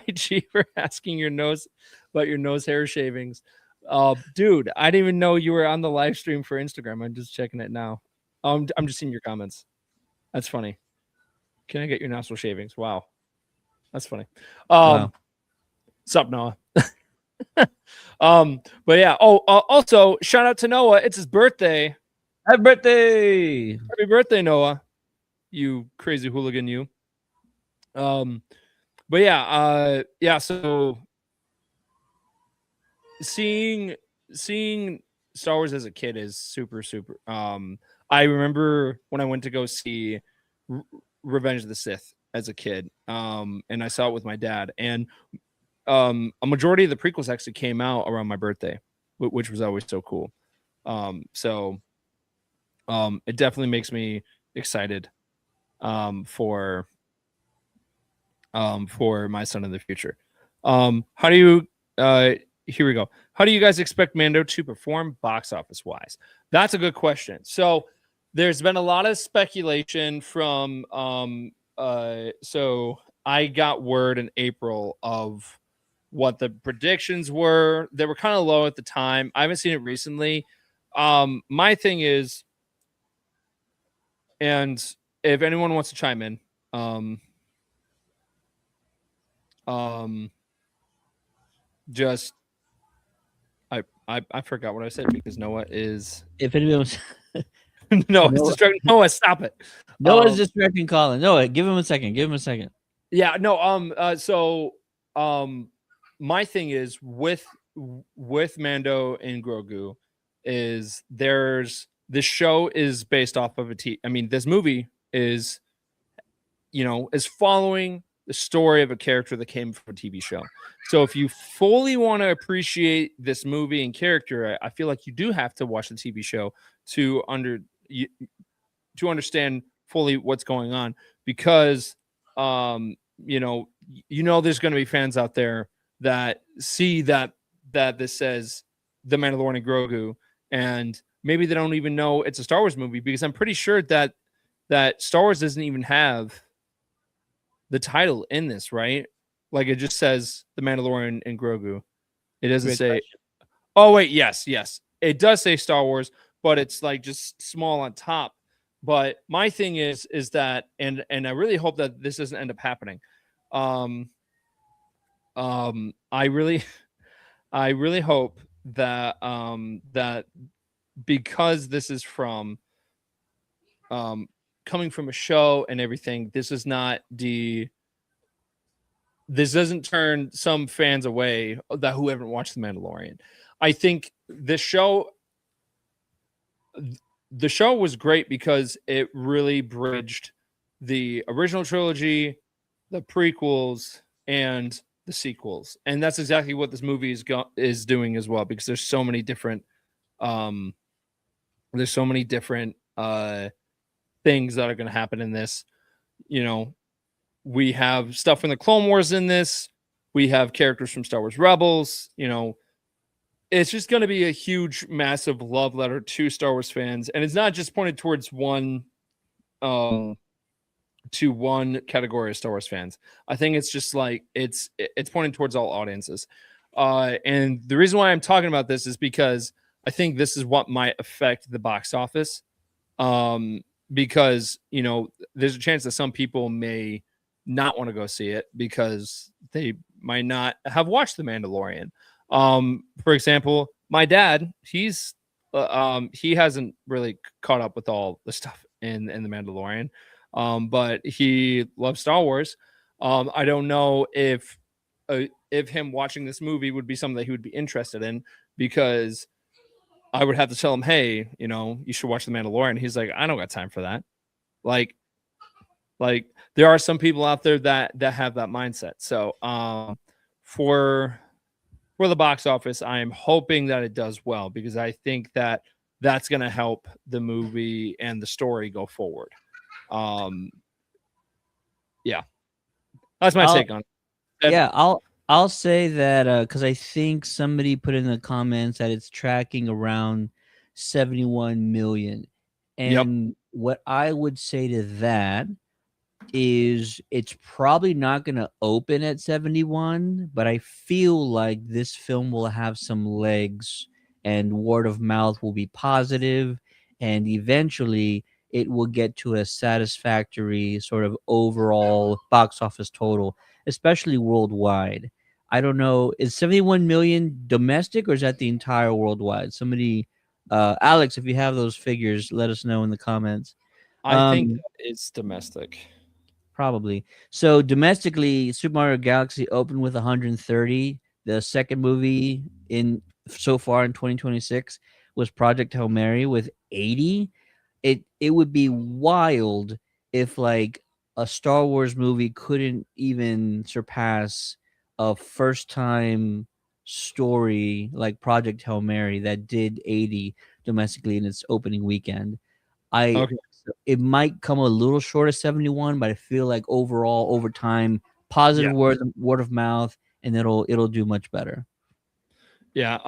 [SPEAKER 1] IG for asking your nose about your nose hair shavings?" Dude, I didn't even know you were on the live stream for Instagram. I'm just checking it now. I'm just seeing your comments. That's funny. Can I get your nostril shavings? Wow, that's funny.
[SPEAKER 3] wow.
[SPEAKER 1] Sup, Noah? But yeah. Oh, also shout out to Noah. It's his birthday.
[SPEAKER 3] Happy birthday.
[SPEAKER 1] Happy birthday, Noah. You crazy hooligan, you. Um, but yeah. So seeing seeing Star Wars as a kid is super super. I remember when I went to go see R- Revenge of the Sith as a kid. And I saw it with my dad, and a majority of the prequels actually came out around my birthday, which was always so cool. So it definitely makes me excited for my son in the future. How do you here we go. How do you guys expect Mando to perform box office wise? That's a good question. So there's been a lot of speculation from so I got word in April of what the predictions were. They were kind of low at the time. I haven't seen it recently. My thing is, and if anyone wants to chime in, um, um, just I forgot what I said because Noah is
[SPEAKER 3] If anyone was
[SPEAKER 1] no, it's
[SPEAKER 3] Noah,
[SPEAKER 1] distracting. Noah, stop it.
[SPEAKER 3] Noah's distracting Colin. Noah, give him a second. Give him a second.
[SPEAKER 1] Yeah, no, so my thing is with Mando and Grogu is this show is based off of I mean, this movie is is following the story of a character that came from a TV show. So if you fully want to appreciate this movie and character, I feel like you do have to watch the TV show to understand fully what's going on, because there's going to be fans out there that see that this says the Mandalorian and Grogu, and maybe they don't even know it's a Star Wars movie, because I'm pretty sure that Star Wars doesn't even have the title in this, right? Like, it just says the Mandalorian and Grogu. It doesn't
[SPEAKER 3] Great
[SPEAKER 1] say
[SPEAKER 3] question.
[SPEAKER 1] Oh wait, yes. It does say Star Wars, but it's like just small on top. But my thing is that, and I really hope that this doesn't end up happening. I really I really hope that that because this is from coming from a show and everything, this doesn't turn some fans away that who haven't watched The Mandalorian. I think the show was great because it really bridged the original trilogy, the prequels, and the sequels, and that's exactly what this movie is doing as well. Because there's so many different um, things that are going to happen in this. We have stuff from the Clone Wars in this. We have characters from Star Wars Rebels. It's just going to be a huge, massive love letter to Star Wars fans, and it's not just pointed towards one category of Star Wars fans. I think it's just like it's pointed towards all audiences. And the reason why I'm talking about this is because I think this is what might affect the box office. Because there's a chance that some people may not want to go see it because they might not have watched The Mandalorian. For example, my dad, he hasn't really caught up with all the stuff in The Mandalorian, but he loves Star Wars. I don't know if him watching this movie would be something that he would be interested in, because I would have to tell him, hey, you should watch The Mandalorian. He's like, I don't got time for that. Like there are some people out there that have that mindset. So for the box office, I am hoping that it does well, because I think that that's going to help the movie and the story go forward. Yeah, that's my take on it.
[SPEAKER 3] Yeah, I'll say that because I think somebody put in the comments that it's tracking around 71 million, and what I would say to that is it's probably not going to open at 71, but I feel like this film will have some legs and word of mouth will be positive, and eventually it will get to a satisfactory sort of overall box office total, especially worldwide. I don't know, is 71 million domestic or is that the entire worldwide? Somebody, Alex, if you have those figures, let us know in the comments.
[SPEAKER 1] I think it's domestic.
[SPEAKER 3] Probably. So domestically, Super Mario Galaxy opened with 130. The second movie in so far in 2026 was Project Hail Mary with 80. It would be wild if like a Star Wars movie couldn't even surpass a first time story like Project Hail Mary that did 80 domestically in its opening weekend.
[SPEAKER 1] Okay.
[SPEAKER 3] It might come a little short of 71, but I feel like overall over time, positive word of mouth, and it'll do much better.
[SPEAKER 1] Yeah.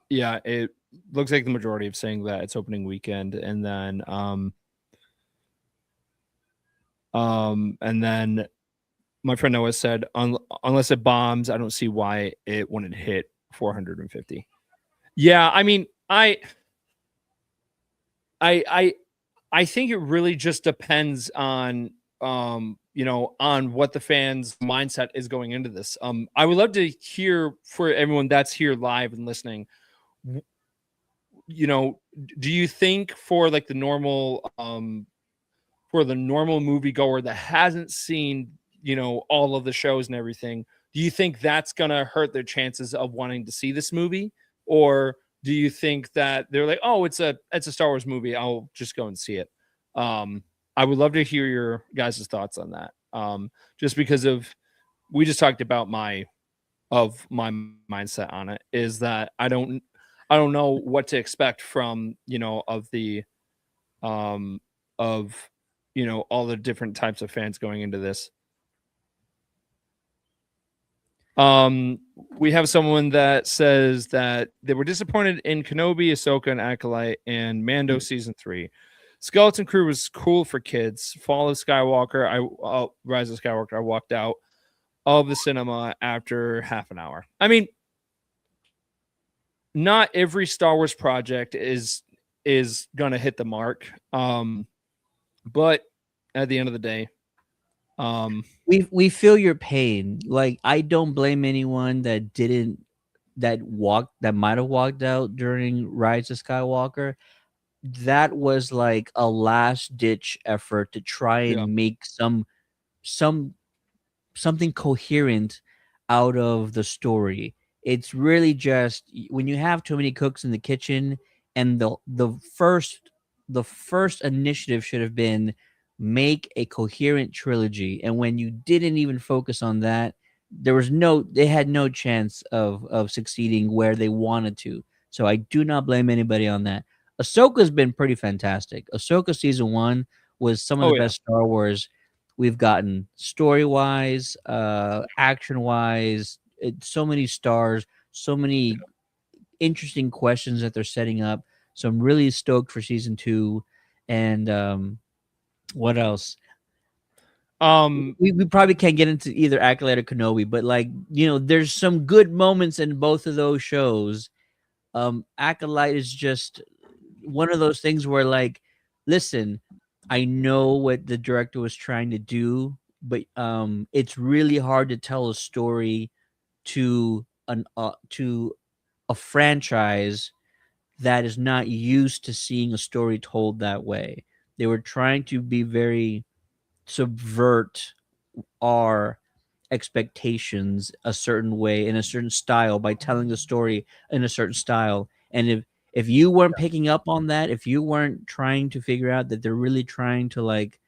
[SPEAKER 1] Yeah, it looks like the majority of saying that it's opening weekend, and then my friend Noah said, unless it bombs, I don't see why it wouldn't hit 450. Yeah, I mean, I think it really just depends on you know, on what the fans' mindset is going into this. I would love to hear for everyone that's here live and listening. You know, do you think for like the normal moviegoer that hasn't seen, you know, all of the shows and everything, do you think that's gonna hurt their chances of wanting to see this movie? Or do you think that they're like, oh, it's a Star Wars movie, I'll just go and see it? I would love to hear your guys' thoughts on that. Just because of we just talked about my mindset on it is that I don't know what to expect from, you know, of the of you know, all the different types of fans going into this. We have someone that says that they were disappointed in Kenobi, Ahsoka, and Acolyte, and Mando season 3. Skeleton Crew was cool for kids. Fall of Skywalker, Rise of Skywalker, I walked out of the cinema after half an hour. I mean, not every Star Wars project is gonna hit the mark. But at the end of the day,
[SPEAKER 3] we feel your pain. Like, I don't blame anyone that might have walked out during Rise of Skywalker. That was like a last ditch effort to try
[SPEAKER 1] yeah,
[SPEAKER 3] and make some something coherent out of the story. It's really just when you have too many cooks in the kitchen, and the first initiative should have been make a coherent trilogy. And when you didn't even focus on that, they had no chance of succeeding where they wanted to. So I do not blame anybody on that. Ahsoka's been pretty fantastic. Ahsoka season 1 was some of the
[SPEAKER 1] oh yeah,
[SPEAKER 3] best Star Wars we've gotten, story wise, action wise. So many stars, so many interesting questions that they're setting up. So I'm really stoked for season 2. And what else?
[SPEAKER 1] um,
[SPEAKER 3] We probably can't get into either Acolyte or Kenobi, but like, there's some good moments in both of those shows. Acolyte is just one of those things where, like, listen, I know what the director was trying to do, but it's really hard to tell a story to a franchise that is not used to seeing a story told that way. They were trying to be very subvert our expectations a certain way, in a certain style, by telling the story in a certain style. And if you weren't picking up on that, if you weren't trying to figure out that they're really trying to like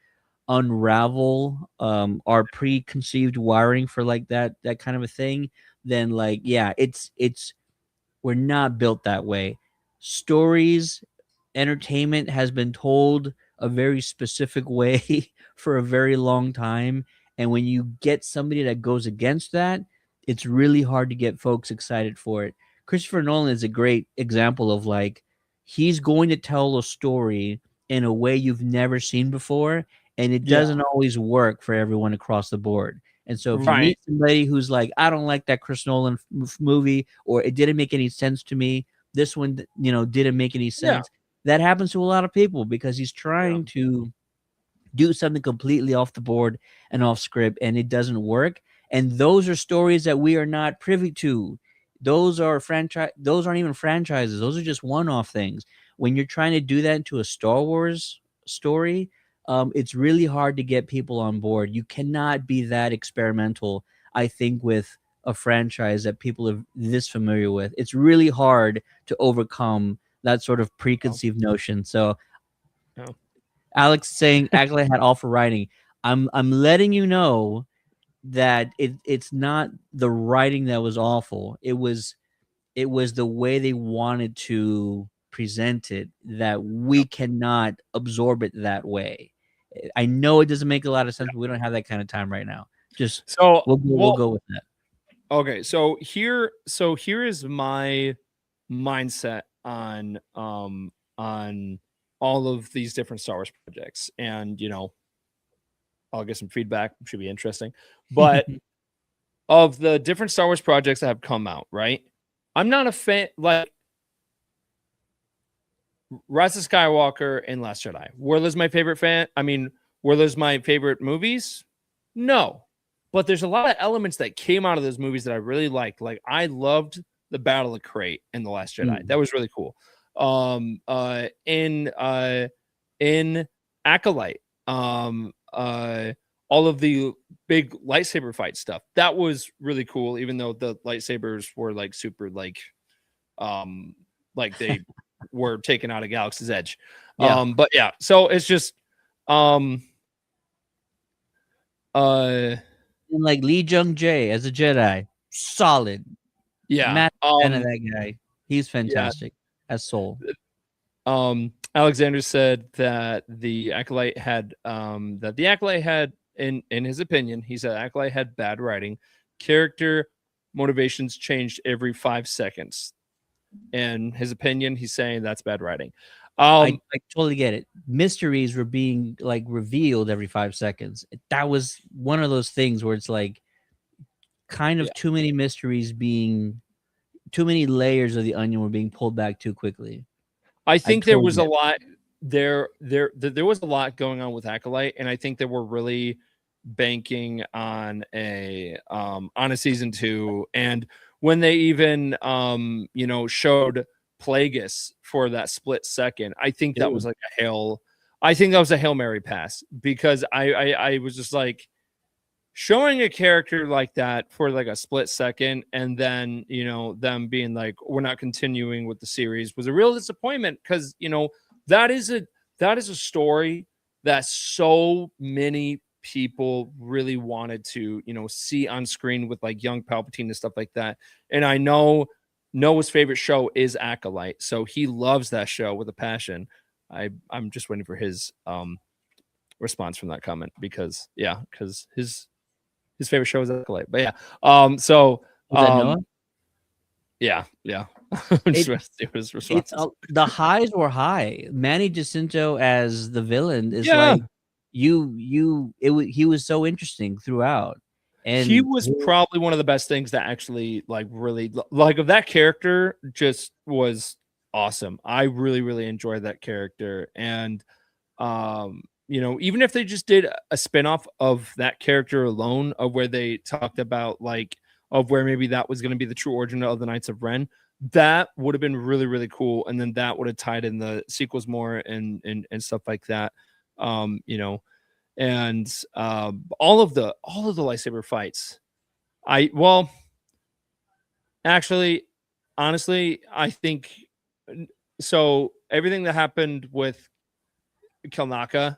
[SPEAKER 3] unravel our preconceived wiring for like that kind of a thing, then like, yeah, it's we're not built that way. Stories, entertainment has been told a very specific way for a very long time. And when you get somebody that goes against that, it's really hard to get folks excited for it. Christopher Nolan is a great example of, like, he's going to tell a story in a way you've never seen before, and it
[SPEAKER 1] yeah,
[SPEAKER 3] doesn't always work for everyone across the board. And so if you
[SPEAKER 1] right,
[SPEAKER 3] meet somebody who's like, I don't like that Chris Nolan movie, or it didn't make any sense to me, this one, didn't make any
[SPEAKER 1] yeah,
[SPEAKER 3] sense. That happens to a lot of people because he's
[SPEAKER 1] yeah,
[SPEAKER 3] trying to do something completely off the board and off script, and it doesn't work. And those are stories that we are not privy to. Those aren't even franchises. Those are just one-off things. When you're trying to do that into a Star Wars story, it's really hard to get people on board. You cannot be that experimental, I think, with a franchise that people are this familiar with. It's really hard to overcome that sort of
[SPEAKER 1] oh,
[SPEAKER 3] preconceived notion. So
[SPEAKER 1] no.
[SPEAKER 3] Alex saying Acolyte had awful writing. I'm letting you know that it's not the writing that was awful. It was the way they wanted to present it that we cannot absorb it that way. I know it doesn't make a lot of sense, but we don't have that kind of time right now. Just
[SPEAKER 1] So
[SPEAKER 3] we'll
[SPEAKER 1] well,
[SPEAKER 3] go with that.
[SPEAKER 1] okay, so here is my mindset on all of these different Star Wars projects, and you know, I'll get some feedback. Should be interesting. But of the different Star Wars projects that have come out, right? I'm not a fan. Like Rise of Skywalker and Last Jedi. Were Liz my favorite fan? I mean, Were those my favorite movies? No. But there's a lot of elements that came out of those movies that I really liked. Like I loved the Battle of Crate in The Last Jedi.
[SPEAKER 3] Mm.
[SPEAKER 1] That was really cool. Um uh in uh in Acolyte, all of the big lightsaber fight stuff. That was really cool, even though the lightsabers were like super like they were taken out of Galaxy's Edge.
[SPEAKER 3] Yeah.
[SPEAKER 1] But yeah, so it's just um uh
[SPEAKER 3] And like Lee Jung Jae as a Jedi, solid.
[SPEAKER 1] yeah.
[SPEAKER 3] Matt fan of that guy. He's
[SPEAKER 1] Yeah.
[SPEAKER 3] fantastic as Soul.
[SPEAKER 1] Alexander said that the Acolyte had in his opinion, he said Acolyte had bad writing. Character motivations changed every 5 seconds. In his opinion, he's saying that's bad writing.
[SPEAKER 3] I totally get it. Mysteries were being like revealed every 5 seconds. That was one of those things where it's like kind of too many mysteries being too many layers of the onion were being pulled back too quickly.
[SPEAKER 1] I think there was a lot there was a lot going on with Acolyte, and I think that we're really banking on a season 2. And when they even showed Plagueis for that split second, I think that was like I think that was a Hail Mary pass, because I was just like, showing a character like that for like a split second and then them being like, we're not continuing with the series, was a real disappointment, because that is a story that so many people really wanted to see on screen with like young Palpatine and stuff like that. And I know Noah's favorite show is Acolyte, so he loves that show with a passion. I'm just waiting for his response from that comment, because his favorite show is Acolyte. But yeah, so
[SPEAKER 3] was that Noah?
[SPEAKER 1] Yeah. I'm just
[SPEAKER 3] It-
[SPEAKER 1] to see what his response is.
[SPEAKER 3] The highs were high. Manny Jacinto as the villain is
[SPEAKER 1] Yeah.
[SPEAKER 3] like he was so interesting throughout. And
[SPEAKER 1] he was probably one of the best things that actually like really like of that character just was awesome. I really, really enjoyed that character. And even if they just did a spinoff of that character alone, of where they talked about like of where maybe that was going to be the true origin of the Knights of Ren, that would have been really, really cool. And then that would have tied in the sequels more and stuff like that. And all of the lightsaber fights. Honestly, I think so. Everything that happened with Kelnaka,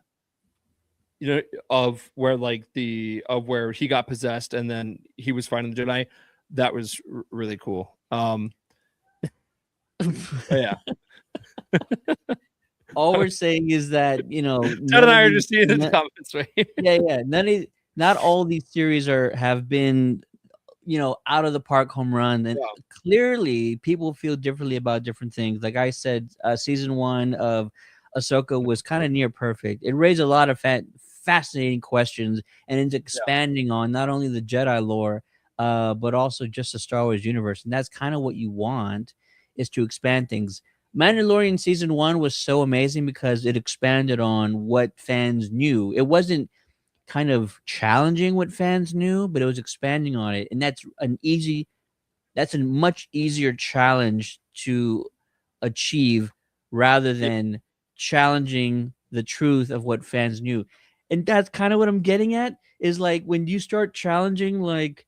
[SPEAKER 1] of where where he got possessed and then he was fighting the Jedi, that was really cool. Yeah.
[SPEAKER 3] all we're saying is that
[SPEAKER 1] Ted and I are just seeing the comments, right?
[SPEAKER 3] Yeah. Not all these series have been out of the park home run, and clearly people feel differently about different things. Like I said, season 1 of Ahsoka was kind of near perfect. It raised a lot of fascinating questions, and it's expanding on not only the Jedi lore, but also just the Star Wars universe. And that's kind of what you want, is to expand things. Mandalorian season 1 was so amazing because it expanded on what fans knew. It wasn't kind of challenging what fans knew, but it was expanding on it. And that's a much easier challenge to achieve rather than challenging the truth of what fans knew. And that's kind of what I'm getting at, is like when you start challenging like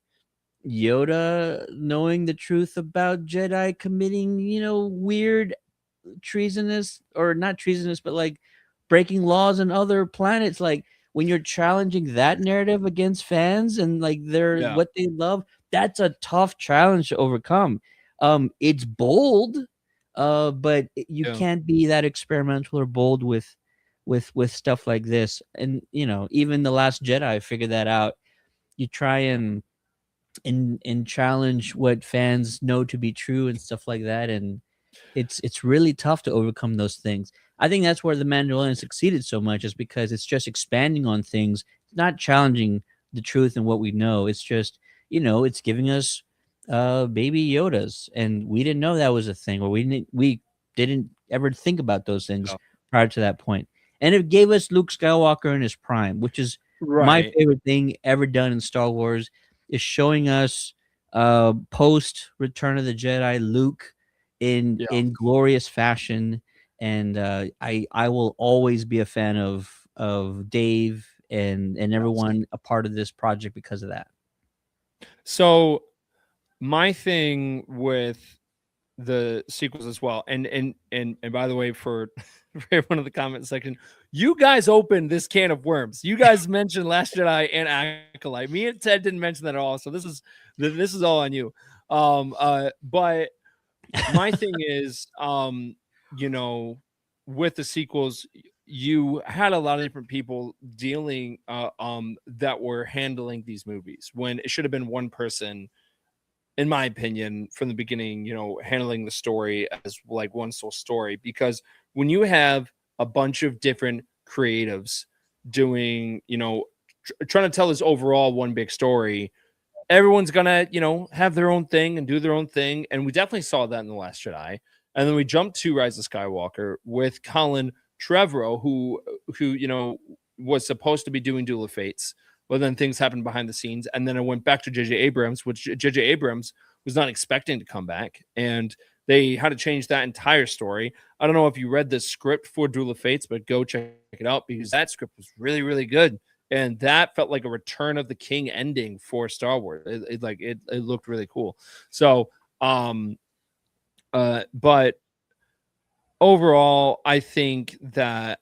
[SPEAKER 3] Yoda knowing the truth about Jedi committing, weird treasonous, or not treasonous, but like breaking laws on other planets. Like when you're challenging that narrative against fans and like what they love, that's a tough challenge to overcome. It's bold, but you can't be that experimental or bold with stuff like this. And even The Last Jedi figured that out. You try and challenge what fans know to be true and stuff like that, and it's really tough to overcome those things. I think that's where The Mandalorian succeeded so much, is because it's just expanding on things, not challenging the truth and what we know. It's just, it's giving us baby Yodas, and we didn't know that was a thing, or we didn't ever think about those things prior to that point. and it gave us Luke Skywalker in his prime, which is my
[SPEAKER 1] Right.
[SPEAKER 3] favorite thing ever done in Star Wars. Is showing us post Return of the Jedi Luke
[SPEAKER 1] Yeah.
[SPEAKER 3] in glorious fashion, and I will always be a fan of Dave and
[SPEAKER 1] Yes.
[SPEAKER 3] everyone a part of this project because of that.
[SPEAKER 1] So my thing with the sequels as well, and by the way, for for everyone in the comment section, you guys opened this can of worms. You guys mentioned Last Jedi and Acolyte. Me and Ted didn't mention that at all, so this is all on you. But my thing is, you know, with the sequels, you had a lot of different people dealing, that were handling these movies when it should have been one person, in my opinion, from the beginning, you know, handling the story as like one sole story. Because when you have a bunch of different creatives doing, you know, trying to tell this overall one big story, everyone's gonna, you know, have their own thing and do their own thing. And we definitely saw that in The Last Jedi. And then we jumped to Rise of Skywalker with Colin Trevorrow, who, you know, was supposed to be doing Duel of Fates, but then things happened behind the scenes. And then it went back to JJ Abrams, which JJ Abrams was not expecting to come back. And they had to change that entire story. I don't know if you read the script for Duel of Fates, but go check it out because that script was really, really good. And that felt like a Return of the King ending for Star Wars. It looked really cool. So, but overall, I think that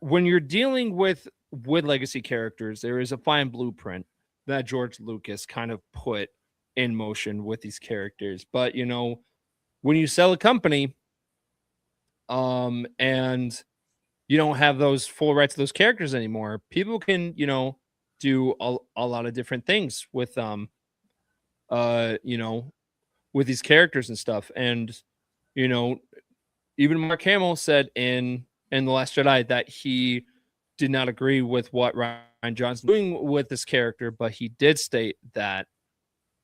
[SPEAKER 1] when you're dealing with legacy characters, there is a fine blueprint that George Lucas kind of put in motion with these characters. But you know, when you sell a company, and you don't have those full rights to those characters anymore, people can, you know, do a lot of different things with you know, with these characters and stuff. And you know, even Mark Hamill said in The Last Jedi that he did not agree with what Ryan Johnson doing with this character, but he did state that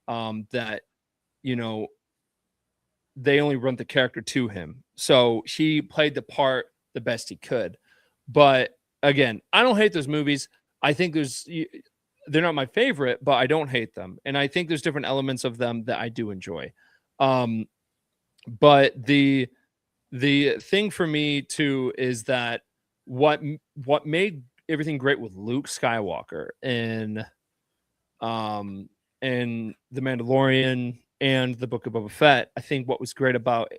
[SPEAKER 1] that, you know, they only run the character to him. So he played the part the best he could. But again, I don't hate those movies. I think they're not my favorite, but I don't hate them. And I think there's different elements of them that I do enjoy. Um, but the thing for me too is that what made everything great with Luke Skywalker and the Mandalorian and the Book of Boba Fett, I think what was great about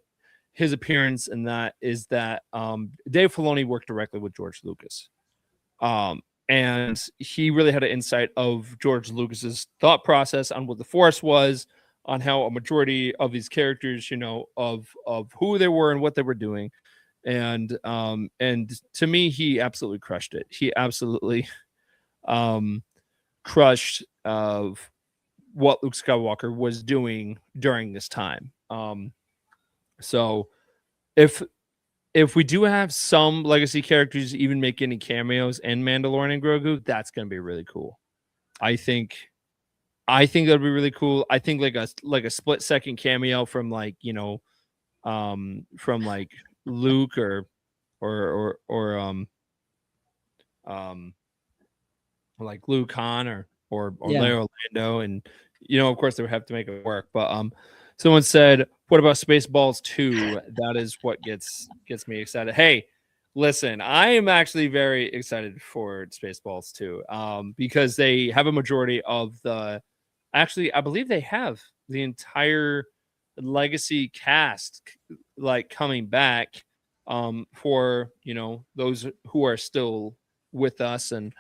[SPEAKER 1] his appearance in that is that Dave Filoni worked directly with George Lucas. And he really had an insight of George Lucas's thought process on what the Force was, on how a majority of these characters, you know, of who they were and what they were doing. And to me, he absolutely crushed it. He absolutely crushed of what Luke Skywalker was doing during this time. So if we do have some legacy characters even make any cameos in Mandalorian and Grogu, that's going to be really cool. I think that'd be really cool. I think like a split second cameo from like, you know, from like Luke or um like Luke Han or
[SPEAKER 3] Yeah.
[SPEAKER 1] Leia Orlando, and you know, of course, they would have to make it work. But someone said, "What about Spaceballs 2?" That is what gets me excited. Hey, listen, I am actually very excited for Spaceballs 2, because they have a majority of the. Actually, I believe they have the entire legacy cast like coming back, for, you know, those who are still with us, and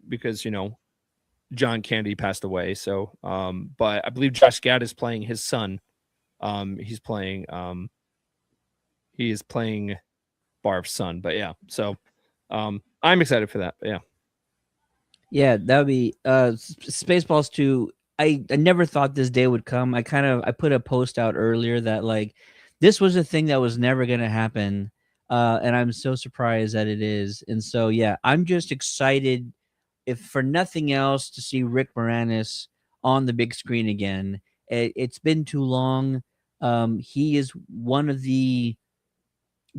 [SPEAKER 1] because, you know, John Candy passed away. So but I believe Josh Gad is playing his son. He's playing he is playing Barb's son. But yeah, so I'm excited for that. But yeah.
[SPEAKER 3] Yeah, that would be Spaceballs 2. I never thought this day would come. I put a post out earlier that like this was a thing that was never gonna happen. And I'm so surprised that it is. And so yeah, I'm just excited, if for nothing else, to see Rick Moranis on the big screen again. It's been too long. He is one of the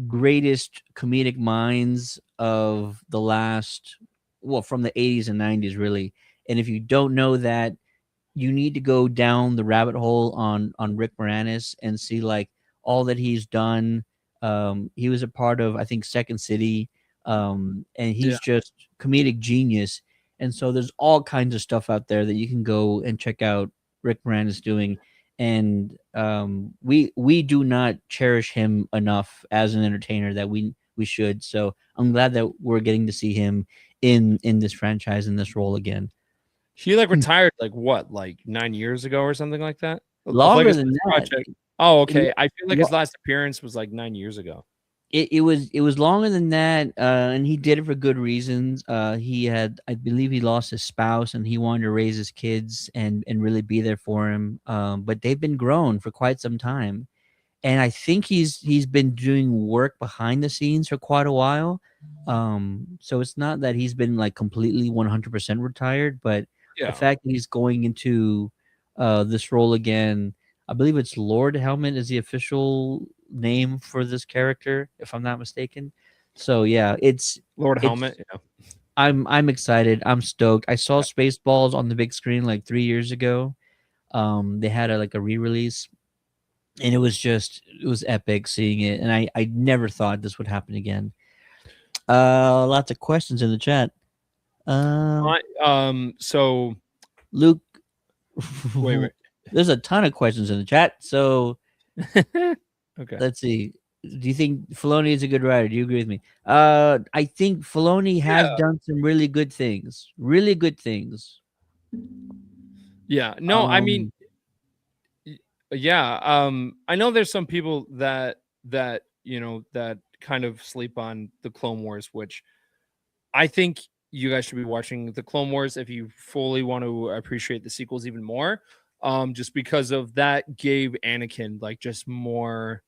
[SPEAKER 3] greatest comedic minds of the last, well, from the 80s and 90s, really. And if you don't know that, you need to go down the rabbit hole on Rick Moranis and see like all that he's done. He was a part of, I think, Second City, and
[SPEAKER 1] Yeah.
[SPEAKER 3] he's just comedic genius. And so there's all kinds of stuff out there that you can go and check out Rick Moranis doing. And we do not cherish him enough as an entertainer that we should. So I'm glad that we're getting to see him in this franchise in this role again.
[SPEAKER 1] He like retired like what, like 9 years ago or something like that? Of like
[SPEAKER 3] Longer
[SPEAKER 1] his
[SPEAKER 3] than
[SPEAKER 1] last
[SPEAKER 3] that.
[SPEAKER 1] project. Oh,
[SPEAKER 3] Lo-
[SPEAKER 1] okay. I feel like his
[SPEAKER 3] lo-
[SPEAKER 1] last appearance was like 9 years ago.
[SPEAKER 3] it was longer than that, and he did it for good reasons. He had, I believe, he lost his spouse, and he wanted to raise his kids and really be there for him. But they've been grown for quite some time, and I think he's been doing work behind the scenes for quite a while. So it's not that he's been like completely 100% retired, but the
[SPEAKER 1] Yeah.
[SPEAKER 3] fact that he's going into this role again, I believe it's Lord Helmet is the official name for this character, if I'm not mistaken. So yeah,
[SPEAKER 1] Lord
[SPEAKER 3] it's
[SPEAKER 1] Helmet. Yeah.
[SPEAKER 3] I'm excited. I'm stoked. I saw Spaceballs on the big screen like 3 years ago. They had a like a re-release, and it was epic seeing it, and I never thought this would happen again. Lots of questions in the chat. uh
[SPEAKER 1] So
[SPEAKER 3] Luke.
[SPEAKER 1] wait.
[SPEAKER 3] There's a ton of questions in the chat, so
[SPEAKER 1] Okay.
[SPEAKER 3] let's see. Do you think Filoni is a good writer? Do you agree with me? I think Filoni has
[SPEAKER 1] Yeah.
[SPEAKER 3] done some really good things, really good things.
[SPEAKER 1] Yeah. No, I mean,
[SPEAKER 3] um
[SPEAKER 1] yeah. I know there's some people that that kind of sleep on the Clone Wars, which I think you guys should be watching the Clone Wars if you fully want to appreciate the sequels even more. Just because of that gave Anakin like just more.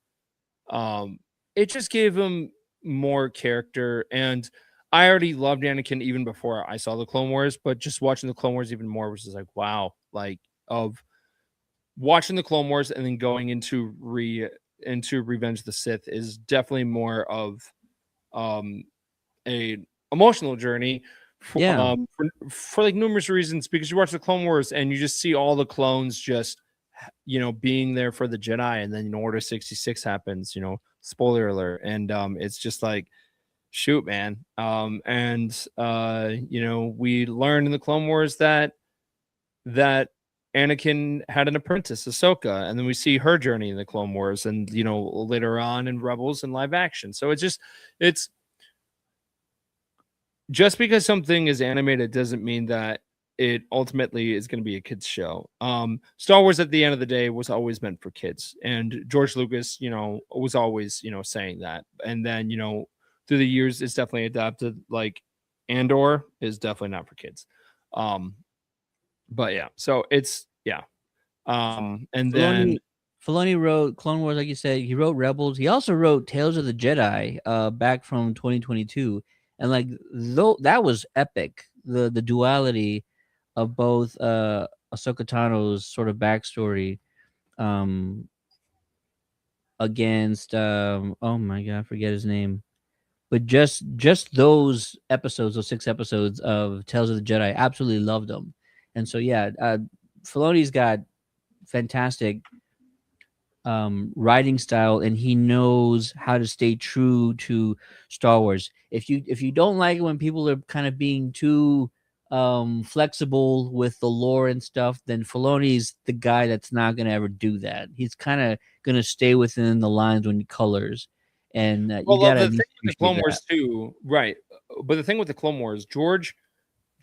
[SPEAKER 1] It just gave him more character, and I already loved Anakin even before I saw the Clone Wars, but just watching the Clone Wars even more was just like wow, like of watching the Clone Wars and then going into Revenge of the Sith is definitely more of um a emotional journey
[SPEAKER 3] yeah,
[SPEAKER 1] for like numerous reasons because you watch the Clone Wars and you just see all the clones just being there for the Jedi, and then Order 66 happens, spoiler alert, and it's just like shoot, man. And we learned in the Clone Wars that Anakin had an apprentice, Ahsoka, and then we see her journey in the Clone Wars, and later on in Rebels and live action. So it's just because something is animated doesn't mean that it ultimately is going to be a kids show. Star Wars at the end of the day was always meant for kids, and George Lucas, was always saying that, and then through the years it's definitely adapted. Like Andor is definitely not for kids. Um, but yeah, so it's yeah. And then
[SPEAKER 3] Filoni Filoni wrote Clone Wars, like you said. He wrote Rebels. He also wrote Tales of the Jedi, back from 2022, and like though that was epic. The duality of both Ahsoka Tano's sort of backstory, um, against oh my god, I forget his name. But just those episodes, those 6 episodes of Tales of the Jedi, absolutely loved them. And so yeah, Filoni's got fantastic writing style, and he knows how to stay true to Star Wars. If you don't like it when people are kind of being too flexible with the lore and stuff, then Filoni's the guy that's not gonna ever do that. He's kind of gonna stay within the lines when he colors, and you
[SPEAKER 1] well,
[SPEAKER 3] gotta
[SPEAKER 1] the
[SPEAKER 3] at
[SPEAKER 1] thing
[SPEAKER 3] least
[SPEAKER 1] with the
[SPEAKER 3] appreciate
[SPEAKER 1] Clone
[SPEAKER 3] that.
[SPEAKER 1] Wars too, right? But the thing with the Clone Wars, George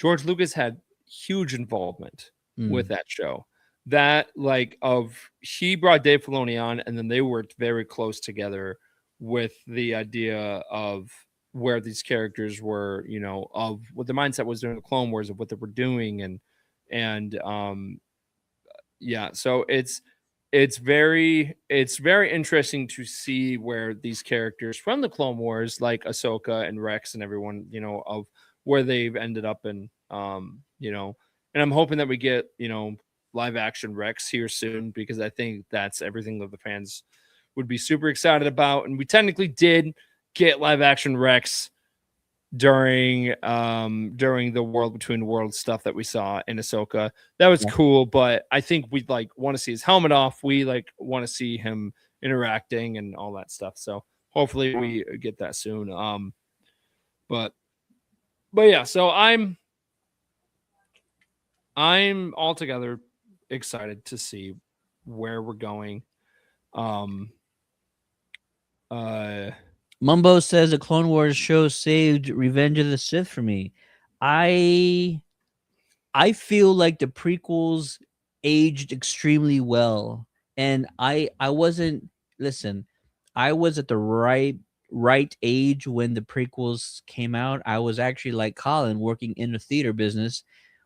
[SPEAKER 1] Lucas had huge involvement with
[SPEAKER 3] Mm.
[SPEAKER 1] that show. That like of he brought Dave Filoni on, and then they worked very close together with the idea of where these characters were, of what the mindset was during the Clone Wars of what they were doing, and yeah, so it's very interesting to see where these characters from the Clone Wars, like Ahsoka and Rex and everyone, of where they've ended up in, and I'm hoping that we get, live action Rex here soon, because I think that's everything that the fans would be super excited about. And we technically did get live action Rex during the World Between Worlds stuff that we saw in Ahsoka. That was
[SPEAKER 3] Yeah.
[SPEAKER 1] cool, but I think we'd like want to see his helmet off. We like want to see him interacting and all that stuff. So hopefully we get that soon. But yeah, so I'm altogether excited to see where we're going. Um uh
[SPEAKER 3] Mumbo says the Clone Wars show saved Revenge of the Sith for me. I I feel like the prequels aged extremely well, and I wasn't listen. I was at the right age when the prequels came out. I was actually like Colin working in the theater business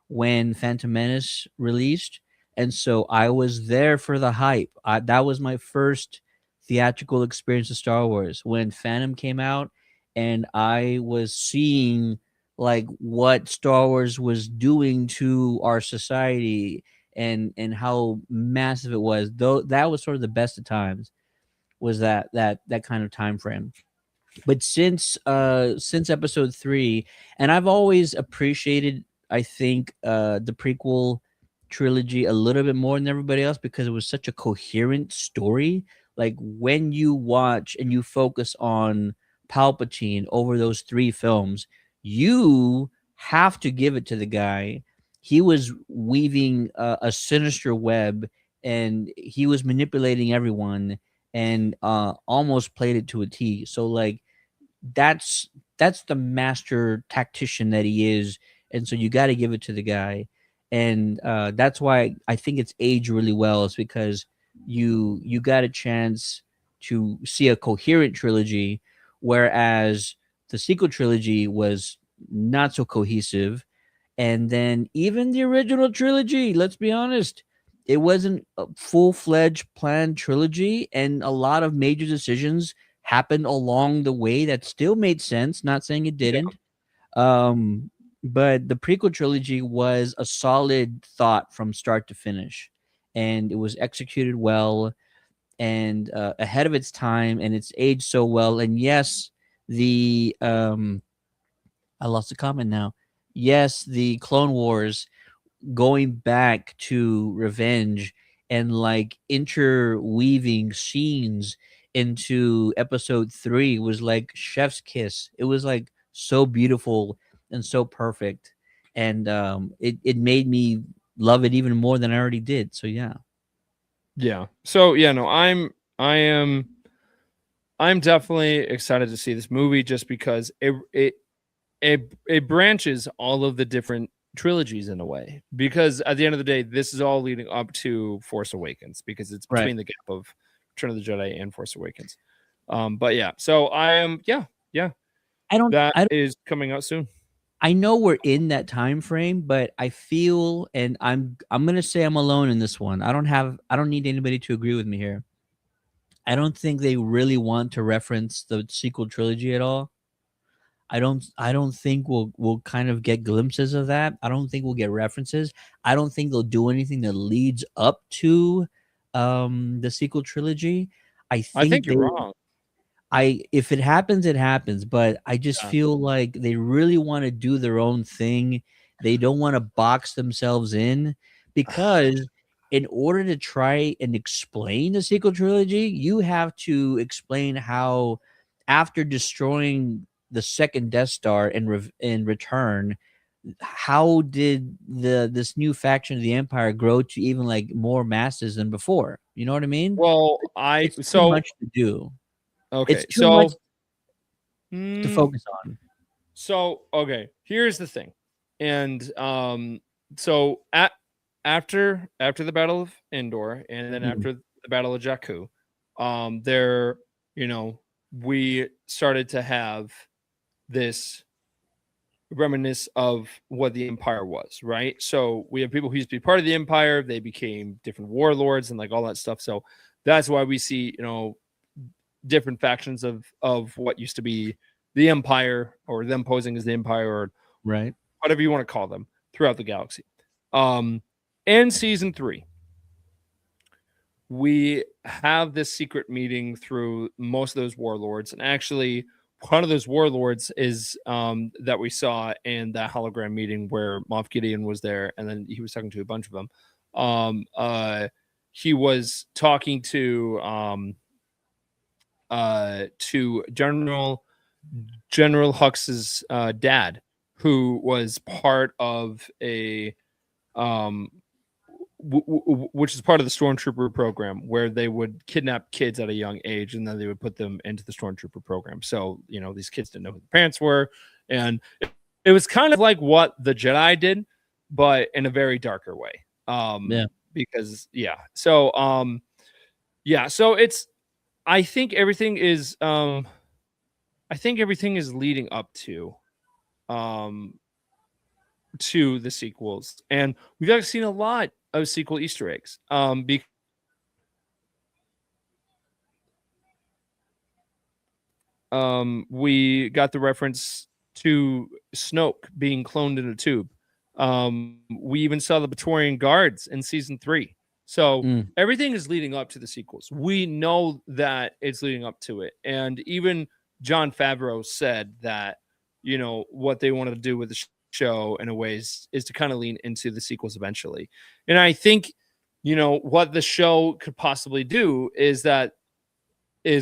[SPEAKER 3] when Phantom Menace released, and so I was there for the hype. That was my first theatrical experience of Star Wars when Phantom came out, and I was seeing like what Star Wars was doing to our society and how massive it was. Though that was sort of the best of times was that kind of time frame. But since episode 3, and I've always appreciated, I think, the prequel trilogy a little bit more than everybody else because it was such a coherent story. Like when you watch and you focus on Palpatine over those 3 films, you have to give it to the guy. He was weaving a sinister web, and he was manipulating everyone, and almost played it to a T. So like that's that's the master tactician that he is, and so you got to give it to the guy, and that's why I think it's aged really well. Is because you got a chance to see a coherent trilogy, whereas the sequel trilogy was not so cohesive. And then even the original trilogy, let's be honest, it wasn't a full-fledged planned trilogy, and a lot of major decisions happened along the way that still made sense. Not saying it
[SPEAKER 1] yeah.
[SPEAKER 3] didn't. Um, but the prequel trilogy was a solid thought from start to finish, and it was executed well and ahead of its time, and it's aged so well. And yes, the I lost the comment now. Yes, the Clone Wars going back to Revenge and like interweaving scenes into episode 3 was like chef's kiss. It was like so beautiful and so perfect. And it made me love it even more than I already did. So yeah.
[SPEAKER 1] Yeah. So yeah, no, I'm definitely excited to see this movie just because it branches all of the different trilogies in a way. Because at the end of the day, this is all leading up to Force Awakens because it's
[SPEAKER 3] Right.
[SPEAKER 1] between the gap of Return of the Jedi and Force Awakens. But yeah, so I am yeah,
[SPEAKER 3] I don't
[SPEAKER 1] that
[SPEAKER 3] I don't
[SPEAKER 1] is coming out soon.
[SPEAKER 3] I know we're in that time frame, but I feel, and I'm going to say I'm alone in this one. I don't need anybody to agree with me here. I don't think they really want to reference the sequel trilogy at all. I don't think we'll kind of get glimpses of that. I don't think we'll get references. I don't think they'll do anything that leads up to the sequel trilogy. I
[SPEAKER 1] I
[SPEAKER 3] think
[SPEAKER 1] think
[SPEAKER 3] they
[SPEAKER 1] you're wrong.
[SPEAKER 3] I if it happens, it happens, but I just
[SPEAKER 1] Yeah.
[SPEAKER 3] feel like they really want to do their own thing. They don't want to box themselves in because in order to try and explain the sequel trilogy, you have to explain how after destroying the second Death Star in return, how did this new faction of the Empire grow to even like more masses than before? You know what I mean?
[SPEAKER 1] Well,
[SPEAKER 3] It's too much to do.
[SPEAKER 1] okay,
[SPEAKER 3] It's too much
[SPEAKER 1] so
[SPEAKER 3] to
[SPEAKER 1] mm,
[SPEAKER 3] focus on.
[SPEAKER 1] so okay, here's the thing. And so after the Battle of Endor and then
[SPEAKER 3] Mm,
[SPEAKER 1] after the Battle of Jakku, there, you know, we started to have this reminisce of what the empire was, right? So we have people who used to be part of the empire, they became different warlords and like all that stuff. So that's why we see, you know, different factions of what used to be the empire or them posing as the empire or
[SPEAKER 3] right.
[SPEAKER 1] whatever you want to call them throughout the galaxy. Um, in season 3, we have this secret meeting through most of those warlords, and actually one of those warlords is that we saw in that hologram meeting where Moff Gideon was there, and then he was talking to a bunch of them. He was talking to General Hux's dad, who was part of a which is part of the stormtrooper program, where they would kidnap kids at a young age and then they would put them into the stormtrooper program. So these kids didn't know who the parents were, and it was kind of like what the Jedi did, but in a very darker way.
[SPEAKER 3] Yeah.
[SPEAKER 1] Because so it's I think everything is leading up to the sequels, and we've actually seen a lot of sequel Easter eggs. We got the reference to Snoke being cloned in a tube. We even saw the Praetorian Guards in season 3. So everything is leading up to the sequels. We know that it's leading up to it, and even Jon Favreau said that what they wanted to do with the show in a way is to kind of lean into the sequels eventually. And I think what the show could possibly do is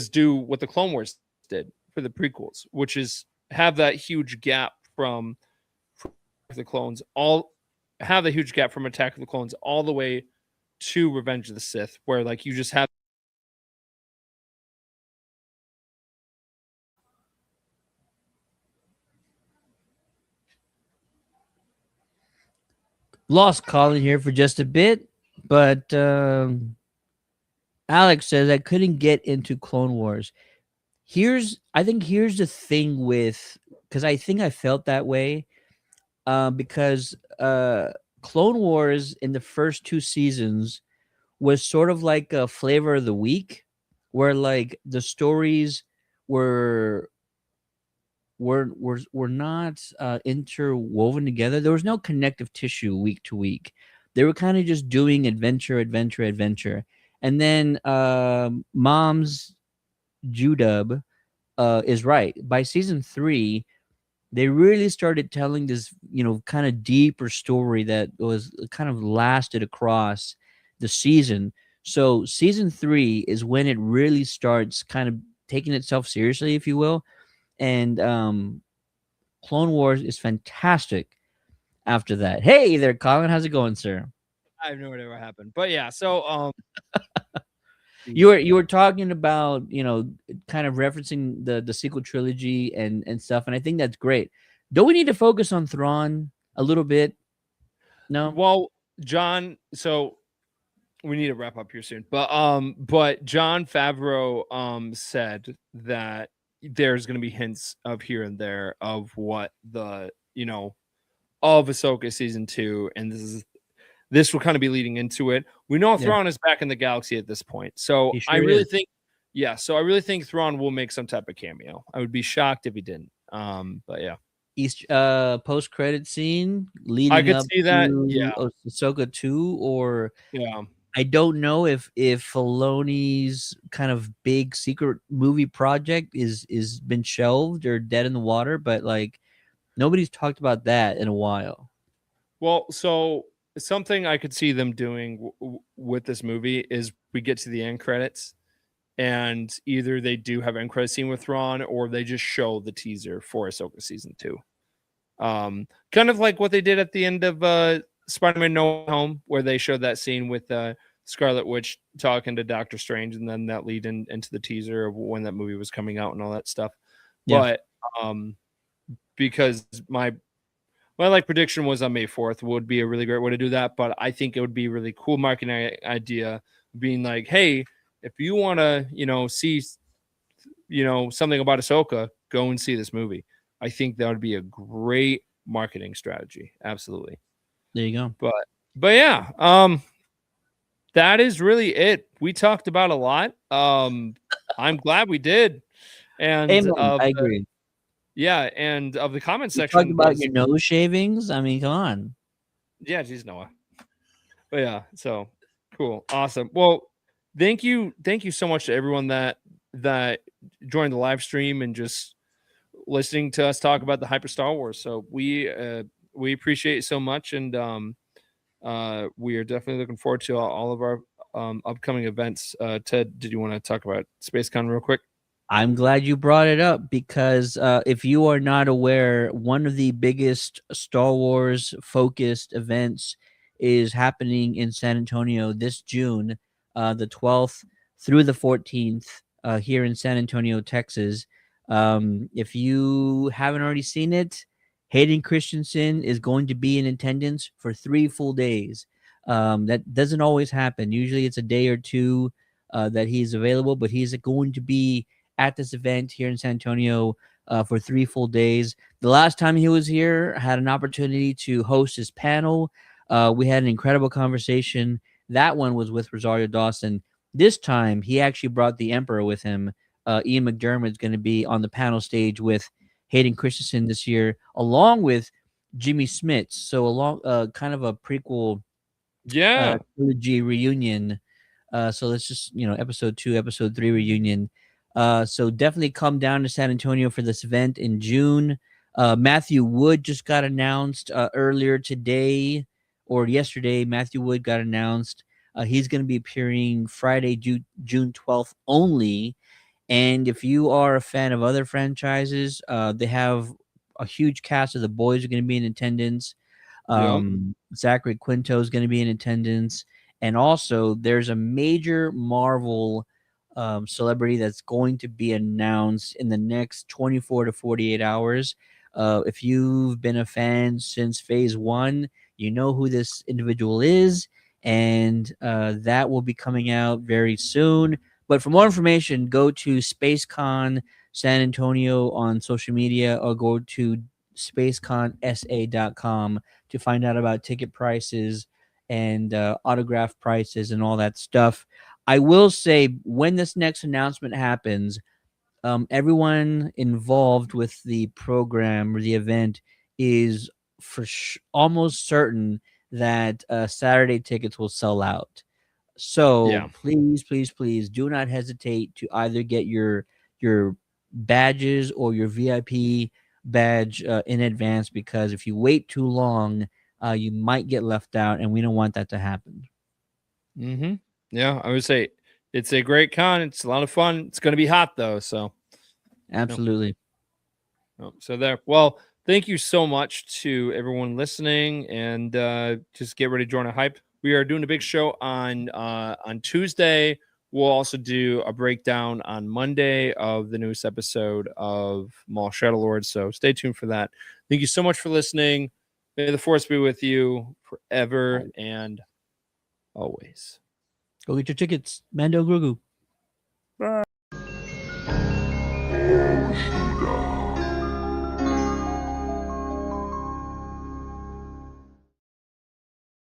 [SPEAKER 1] do what the Clone Wars did for the prequels, which is have that huge gap from the clones, have the huge gap from Attack of the Clones all the way to Revenge of the Sith, where like you just have
[SPEAKER 3] Lost Colin here for just a bit, but Alex says I couldn't get into Clone Wars. I think here's the thing because I think I felt that way because Clone Wars in the first 2 seasons was sort of like a flavor of the week, where like the stories were not interwoven together. There was no connective tissue week to week. They were kind of just doing adventure. And then Mom's Judub is right. By season 3, they really started telling this, kind of deeper story that was kind of lasted across the season. So season 3 is when it really starts kind of taking itself seriously, if you will. And Clone Wars is fantastic after that. Hey there, Colin. How's it going, sir?
[SPEAKER 1] I have no idea what happened, but yeah. So
[SPEAKER 3] you were talking about kind of referencing the sequel trilogy and stuff, and I think that's great. Don't we need to focus on Thrawn a little bit? No.
[SPEAKER 1] Well, John. So we need to wrap up here soon, but Jon Favreau said that there's going to be hints of here and there of what the of Ahsoka season 2, and this will kind of be leading into it. We know Thrawn is back in the galaxy at this point, so
[SPEAKER 3] He sure
[SPEAKER 1] I really
[SPEAKER 3] is.
[SPEAKER 1] think so I really think Thrawn will make some type of cameo. I would be shocked if he didn't. But yeah,
[SPEAKER 3] Post credit scene leading
[SPEAKER 1] I could
[SPEAKER 3] up
[SPEAKER 1] see that.
[SPEAKER 3] to
[SPEAKER 1] Yeah,
[SPEAKER 3] Ahsoka 2, or
[SPEAKER 1] yeah.
[SPEAKER 3] I don't know if Filoni's kind of big secret movie project is been shelved or dead in the water, but like nobody's talked about that in a while.
[SPEAKER 1] Well, so something I could see them doing with this movie is we get to the end credits, and either they do have end credit scene with Thrawn, or they just show the teaser for Ahsoka season 2. Kind of like what they did at the end of Spider-Man No Way Home, where they showed that scene with Scarlet Witch talking to Doctor Strange, and then that lead into the teaser of when that movie was coming out and all that stuff.
[SPEAKER 3] Yeah.
[SPEAKER 1] But because my like prediction was on May 4th would be a really great way to do that, but I think it would be a really cool marketing idea, being like, hey, if you want to, see, something about Ahsoka, go and see this movie. I think that would be a great marketing strategy. Absolutely.
[SPEAKER 3] There you go.
[SPEAKER 1] But yeah, that is really it. We talked about a lot. I'm glad we did. And
[SPEAKER 3] Amen. I agree.
[SPEAKER 1] Yeah, and of the comment
[SPEAKER 3] You
[SPEAKER 1] section
[SPEAKER 3] talked about your nose shavings. I mean, come on.
[SPEAKER 1] Yeah, geez, Noah. But yeah, so cool, awesome. Well, thank you so much to everyone that joined the live stream and just listening to us talk about the Hyper Star Wars. So we appreciate it so much, and we are definitely looking forward to all of our upcoming events. Ted, did you want to talk about SpaceCon real quick?
[SPEAKER 3] I'm glad you brought it up because if you are not aware, one of the biggest Star Wars focused events is happening in San Antonio this June, the 12th through the 14th, here in San Antonio, Texas. If you haven't already seen it, Hayden Christensen is going to be in attendance for 3 full days. That doesn't always happen. Usually it's a day or two that he's available, but he's going to be at this event here in San Antonio for 3 full days. The last time he was here, I had an opportunity to host his panel. We had an incredible conversation. That one was with Rosario Dawson. This time, he actually brought the Emperor with him. Ian McDermott's going to be on the panel stage with Hayden Christensen this year, along with Jimmy Smits. So, along kind of a prequel
[SPEAKER 1] Yeah,
[SPEAKER 3] trilogy reunion. So let's just episode 2, episode 3 reunion. So definitely come down to San Antonio for this event in June. Matthew Wood just got announced earlier today or yesterday. Matthew Wood got announced. He's going to be appearing Friday, June 12th only. And if you are a fan of other franchises, they have a huge cast of the boys are going to be in attendance.
[SPEAKER 1] yep,
[SPEAKER 3] Zachary Quinto is going to be in attendance. And also, there's a major Marvel celebrity that's going to be announced in the next 24 to 48 hours. If you've been a fan since phase 1, you know who this individual is. And that will be coming out very soon. But for more information, go to SpaceCon San Antonio on social media or go to spaceconsa.com to find out about ticket prices and autograph prices and all that stuff. I will say when this next announcement happens, everyone involved with the program or the event is almost certain that Saturday tickets will sell out. So
[SPEAKER 1] yeah.
[SPEAKER 3] please, please, please do not hesitate to either get your badges or your VIP badge in advance, because if you wait too long, you might get left out, and we don't want that to happen.
[SPEAKER 1] Mm-hmm. Yeah, I would say it's a great con. It's a lot of fun. It's going to be hot though, so no,
[SPEAKER 3] Absolutely.
[SPEAKER 1] no. So there. Well, thank you so much to everyone listening, and just get ready to join a hype. We are doing a big show on Tuesday. We'll also do a breakdown on Monday of the newest episode of Mall Shadow Lord. So stay tuned for that. Thank you so much for listening. May the force be with you forever and always.
[SPEAKER 3] Go get your tickets. Mando Grogu.
[SPEAKER 1] Bye.